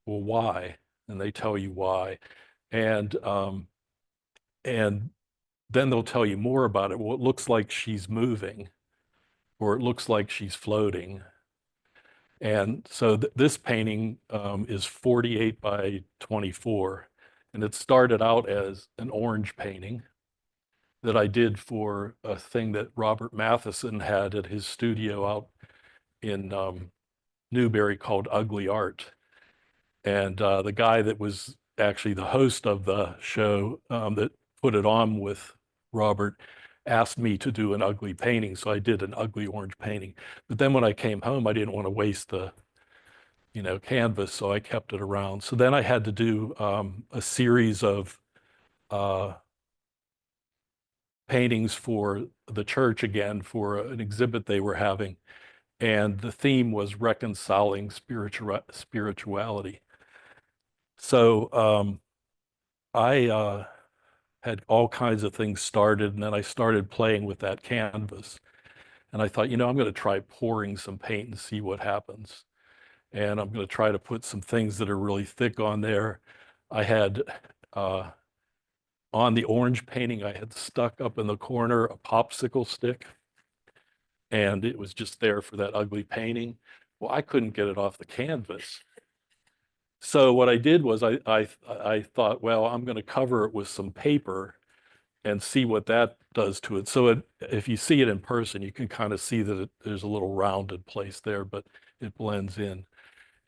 well, why? And they tell you why. And then they'll tell you more about it. Well, it looks like she's moving, or it looks like she's floating. And so this painting is 48 by 24. And it started out as an orange painting that I did for a thing that Robert Matheson had at his studio out in Newberry called Ugly Art. And the guy that was actually the host of the show that put it on with Robert asked me to do an ugly painting. So I did an ugly orange painting. But then when I came home, I didn't want to waste the canvas, so I kept it around. So then I had to do a series of paintings for the church again for an exhibit they were having. And the theme was reconciling spirituality. So I had all kinds of things started, and then I started playing with that canvas. And I thought, I'm going to try pouring some paint and see what happens. And I'm going to try to put some things that are really thick on there. I had, on the orange painting, I had stuck up in the corner a popsicle stick, and it was just there for that ugly painting. Well, I couldn't get it off the canvas. So what I did was I thought, well, I'm going to cover it with some paper and see what that does to it. So if you see it in person, you can kind of see that there's a little rounded place there, but it blends in.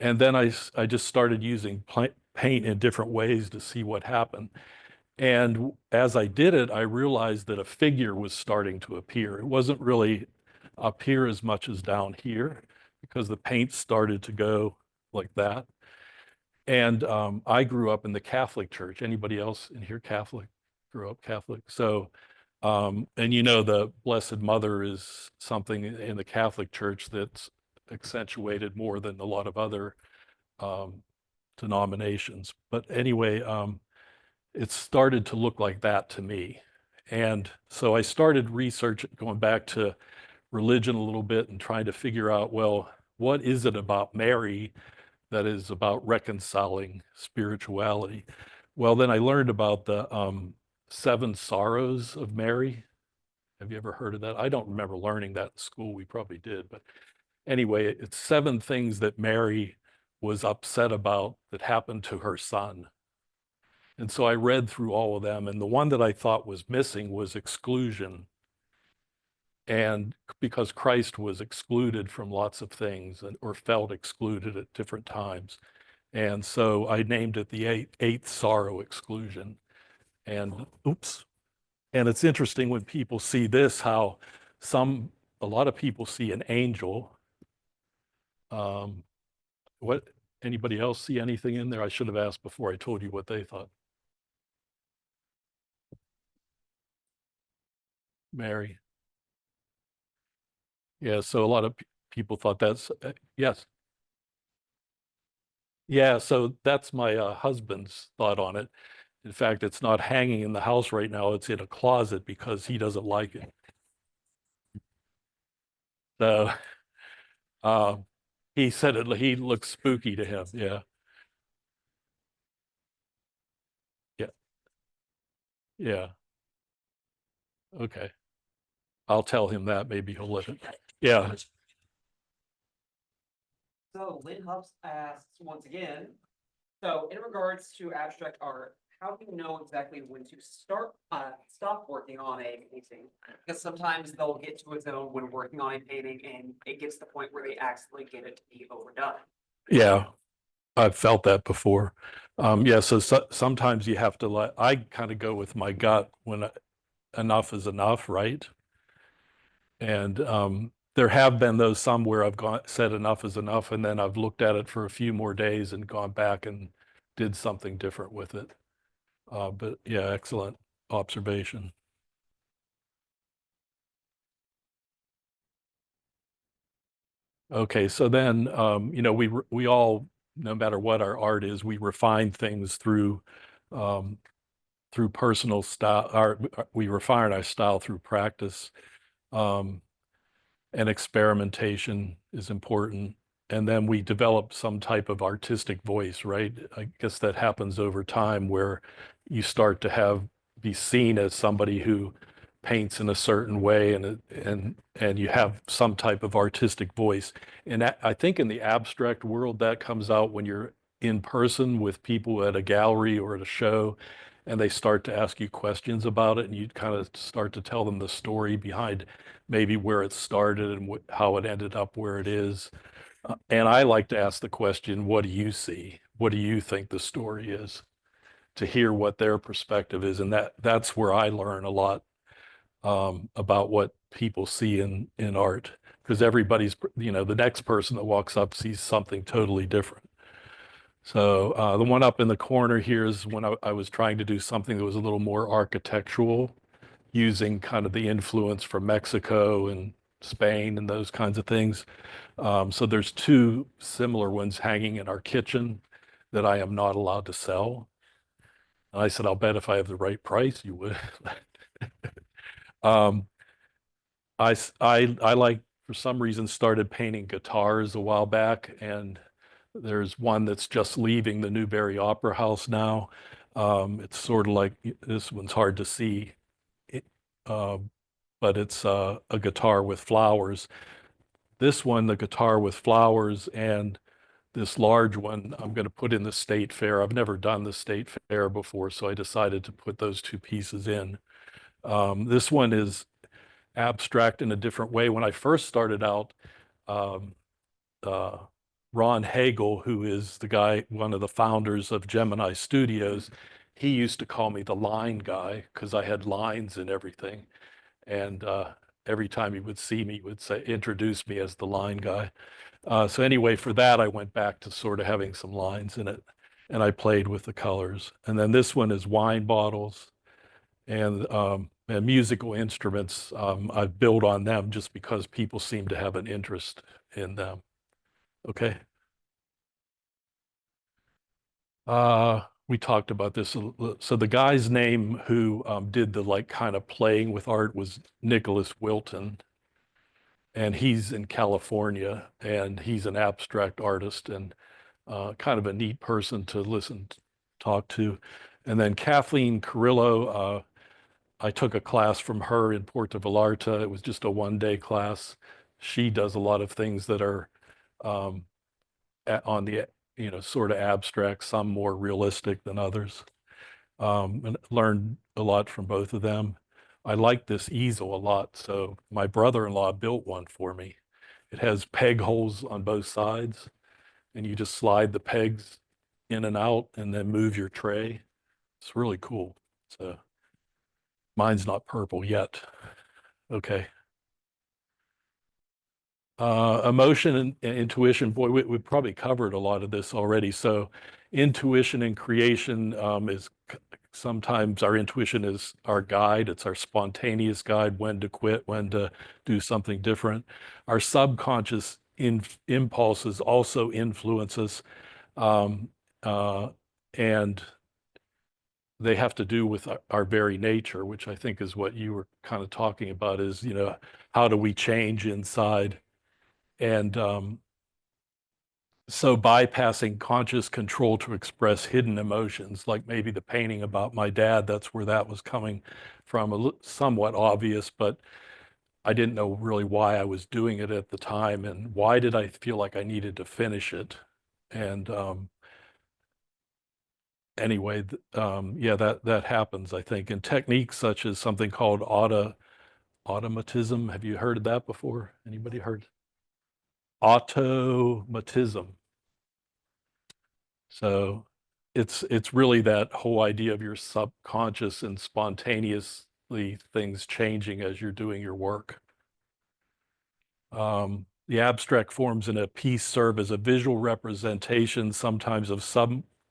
And then I just started using paint in different ways to see what happened. And as I did it, I realized that a figure was starting to appear. It wasn't really up here as much as down here, because the paint started to go like that. And I grew up in the Catholic Church. Anybody else in here Catholic? Grew up Catholic. So, and you know, the Blessed Mother is something in the Catholic Church that's accentuated more than a lot of other denominations. But anyway, it started to look like that to me. And so I started research, going back to religion a little bit and trying to figure out, well, what is it about Mary that is about reconciling spirituality? Well, then I learned about the 7 sorrows of Mary. Have you ever heard of that? I don't remember learning that in school. We probably did. But anyway, it's 7 things that Mary was upset about that happened to her son. And so I read through all of them, and the one that I thought was missing was exclusion. And because Christ was excluded from lots of things, or felt excluded at different times. And so I named it the eighth sorrow, exclusion. And oops. And it's interesting when people see this, how a lot of people see an angel. Anybody else see anything in there? I should have asked before I told you what they thought. Mary. Yeah, so a lot of people thought that's, yes. Yeah, so that's my husband's thought on it. In fact, it's not hanging in the house right now. It's in a closet because he doesn't like it. So he said he looks spooky to him. Yeah. Yeah. Yeah. Okay. I'll tell him that. Maybe he'll listen. Yeah. So Lynn Hubbs asks once again, so in regards to abstract art, how do you know exactly when to stop working on a painting? Because sometimes they'll get to a zone when working on a painting and it gets to the point where they accidentally get it to be overdone. Yeah. I've felt that before. Yeah, so sometimes you have to I kind of go with my gut when enough is enough, right? And there have been those some where I've said enough is enough, and then I've looked at it for a few more days and gone back and did something different with it. But yeah, excellent observation. Okay, so then you know, we all, no matter what our art is, we refine things through personal style. We refine our style through practice. And experimentation is important. And then we develop some type of artistic voice, right? I guess that happens over time where you start to be seen as somebody who paints in a certain way, and you have some type of artistic voice. And I think in the abstract world, that comes out when you're in person with people at a gallery or at a show, and they start to ask you questions about it, and you kind of start to tell them the story behind maybe where it started and how it ended up where it is. And I like to ask the question, what do you see? What do you think the story is? To hear what their perspective is. And that's where I learn a lot about what people see in art. Because everybody's, you know, the next person that walks up sees something totally different. So the one up in the corner here is when I was trying to do something that was a little more architectural, using kind of the influence from Mexico and Spain and those kinds of things. So there's 2 similar ones hanging in our kitchen that I am not allowed to sell. And I said, I'll bet if I have the right price, you would. I like, for some reason, started painting guitars a while back, and there's one that's just leaving the Newberry Opera House now. It's sort of like, this one's hard to see, but it's a guitar with flowers. This one, the guitar with flowers, and this large one, I'm going to put in the state fair. I've never done the state fair before, so I decided to put those 2 pieces in. This one is abstract in a different way. When I first started out, Ron Hagel, who is the guy, one of the founders of Gemini Studios, he used to call me the line guy because I had lines and everything. And every time he would see me, he would say, introduce me as the line guy. So anyway, for that, I went back to sort of having some lines in it, and I played with the colors. And then this one is wine bottles and musical instruments. I've built on them just because people seem to have an interest in them. Okay. We talked about this. So the guy's name who did the like kind of playing with art was Nicholas Wilton. And he's in California, and he's an abstract artist and kind of a neat person to talk to. And then Kathleen Carrillo, I took a class from her in Puerto Vallarta. It was just a one-day class. She does a lot of things that are on the, sort of abstract, some more realistic than others. And learned a lot from both of them. I like this easel a lot, so my brother-in-law built one for me. It has peg holes on both sides, and you just slide the pegs in and out and then move your tray. It's really cool. So mine's not purple yet. Okay. Emotion and intuition, boy, we probably covered a lot of this already. So intuition and creation is sometimes our intuition is our guide. It's our spontaneous guide, when to quit, when to do something different. Our subconscious impulses also influence us. And they have to do with our very nature, which I think is what you were kind of talking about is, how do we change inside? And so bypassing conscious control to express hidden emotions, like maybe the painting about my dad, that's where that was coming from, somewhat obvious, but I didn't know really why I was doing it at the time and why did I feel like I needed to finish it. And anyway, yeah, that happens, I think. And techniques such as something called automatism. Have you heard of that before? Anybody heard? Automatism. So it's really that whole idea of your subconscious and spontaneously things changing as you're doing your work. The abstract forms in a piece serve as a visual representation, sometimes of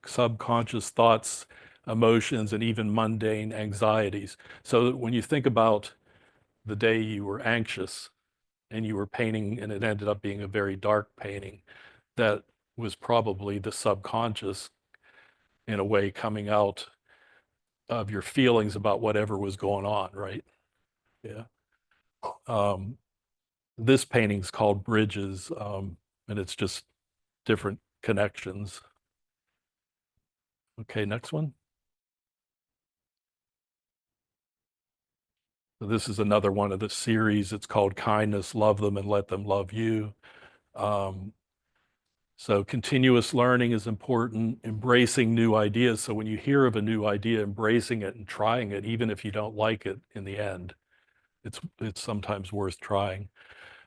subconscious thoughts, emotions, and even mundane anxieties. So when you think about the day you were anxious and you were painting and it ended up being a very dark painting, that was probably the subconscious in a way coming out of your feelings about whatever was going on, right? Yeah. This painting's called Bridges, and it's just different connections. Okay, next one. So this is another one of the series. It's called Kindness, Love Them and Let Them Love You. So continuous learning is important, embracing new ideas. So when you hear of a new idea, embracing it and trying it, even if you don't like it in the end, it's sometimes worth trying.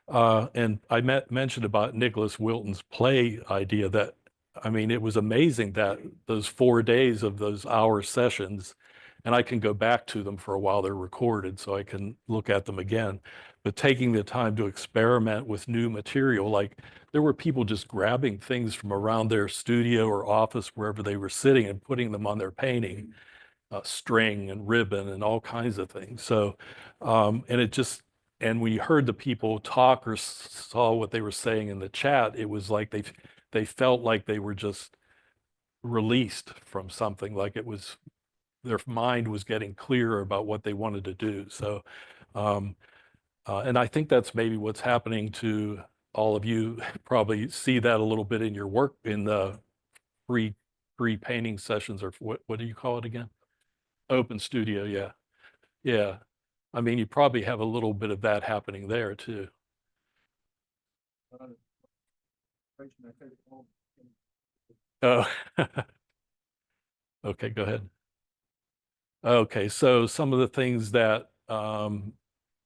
And I mentioned about Nicholas Wilton's play idea that, I mean, it was amazing that those 4 days of those hour sessions, and I can go back to them for a while, they're recorded, so I can look at them again. But taking the time to experiment with new material, like there were people just grabbing things from around their studio or office, wherever they were sitting, and putting them on their painting, string and ribbon and all kinds of things. So, and we heard the people talk or saw what they were saying in the chat, it was like they felt like they were just released from something, like it was, their mind was getting clearer about what they wanted to do. So, and I think that's maybe what's happening to all of you. Probably see that a little bit in your work in the free painting sessions, or what do you call it again? Open studio, yeah. Yeah. I mean, you probably have a little bit of that happening there too. Oh, okay, go ahead. Okay, so some of the things that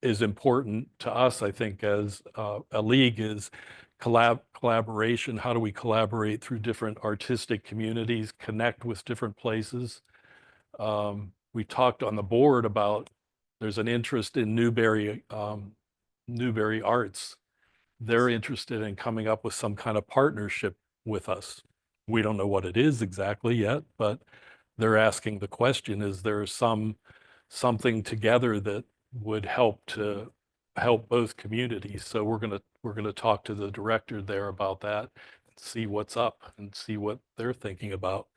is important to us, I think, as a league is collaboration. How do we collaborate through different artistic communities, connect with different places? We talked on the board about there's an interest in Newberry Newberry Arts. They're interested in coming up with some kind of partnership with us. We don't know what it is exactly yet, but they're asking the question, is there something together that would help both communities? So we're gonna talk to the director there about that, see what's up and see what they're thinking about.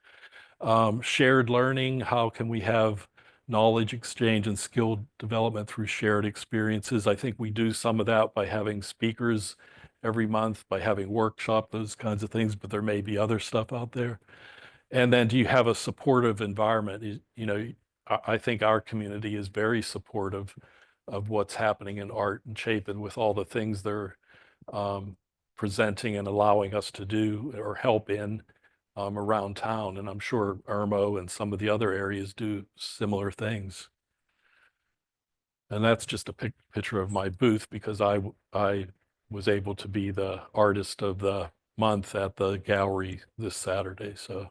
Shared learning, how can we have knowledge exchange and skill development through shared experiences? I think we do some of that by having speakers every month, by having workshop, those kinds of things, but there may be other stuff out there. And then do you have a supportive environment? You know, I think our community is very supportive of what's happening in art and Chapin with all the things they're presenting and allowing us to do or help in around town. And I'm sure Irmo and some of the other areas do similar things. And that's just a picture of my booth because I was able to be the artist of the month at the gallery this Saturday. So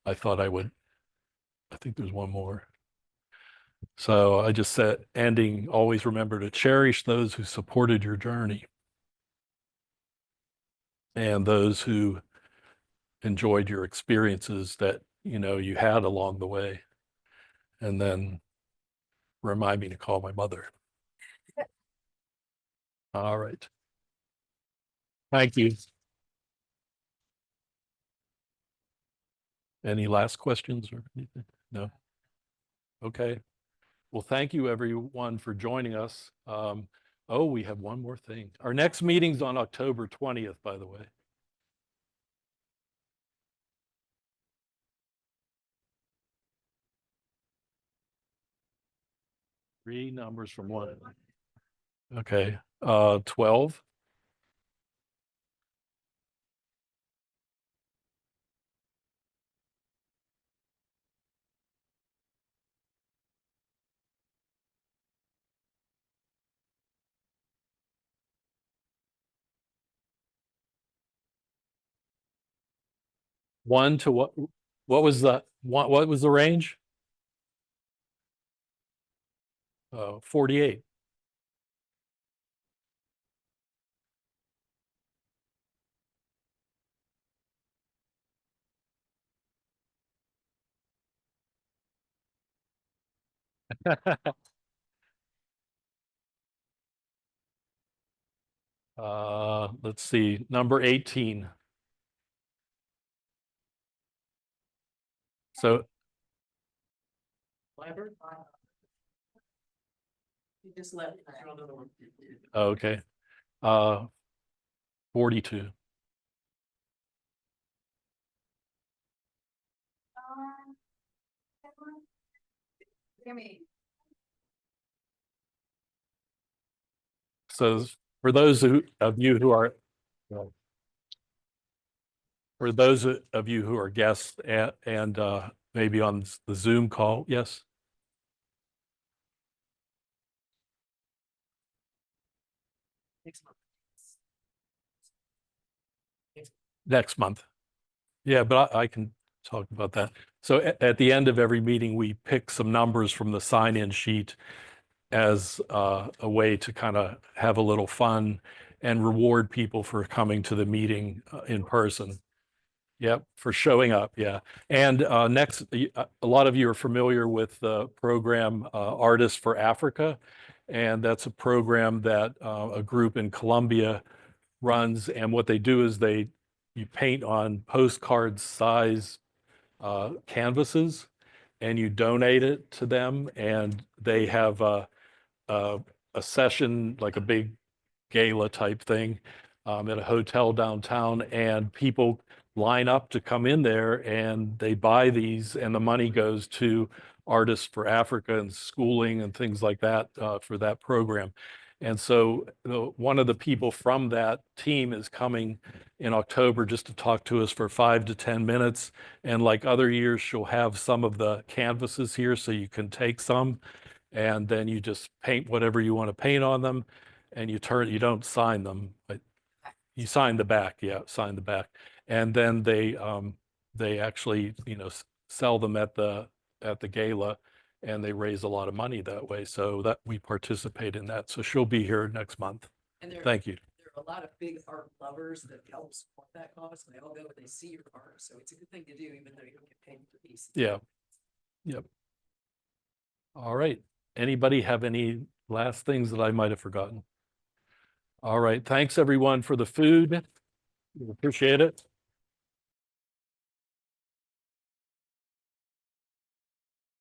I thought I think there's one more. So I just said, ending, always remember to cherish those who supported your journey and those who enjoyed your experiences that, you know, you had along the way. And then remind me to call my mother. All right. Thank you. Any last questions or anything? No? Okay. Well, thank you everyone for joining us. Oh, we have one more thing. Our next meeting's on October 20th, by the way. Three numbers from one. Okay, 12. One to what was the what was the range? 48. Let's see, number 18. So You just left. okay. 42. So for those of you who are for those of you who are guests and maybe on the Zoom call, yes. Next month. Yeah, but I can talk about that. So at the end of every meeting, we pick some numbers from the sign-in sheet as a way to kind of have a little fun and reward people for coming to the meeting in person. Yep, for showing up. Yeah. And next, a lot of you are familiar with the program Artists for Africa. And that's a program that a group in Colombia runs. And what they do is you paint on postcard size canvases and you donate it to them. And they have a session, like a big gala type thing at a hotel downtown, and people line up to come in there and they buy these and the money goes to Artists for Africa and schooling and things like that for that program. And so one of the people from that team is coming in October just to talk to us for 5 to 10 minutes. And like other years, she'll have some of the canvases here so you can take some and then you just paint whatever you want to paint on them and you don't sign them, but you sign the back. Yeah, sign the back. And then they actually, you know, sell them at the gala and they raise a lot of money that way. So that we participate in that. So she'll be here next month. And there, Thank you. there are a lot of big art lovers that help support that cause. And they all go and they see your art. So it's a good thing to do, even though you don't get paid for pieces. Yeah. Yep. All right. Anybody have any last things that I might have forgotten? All right. Thanks everyone for the food. We appreciate it.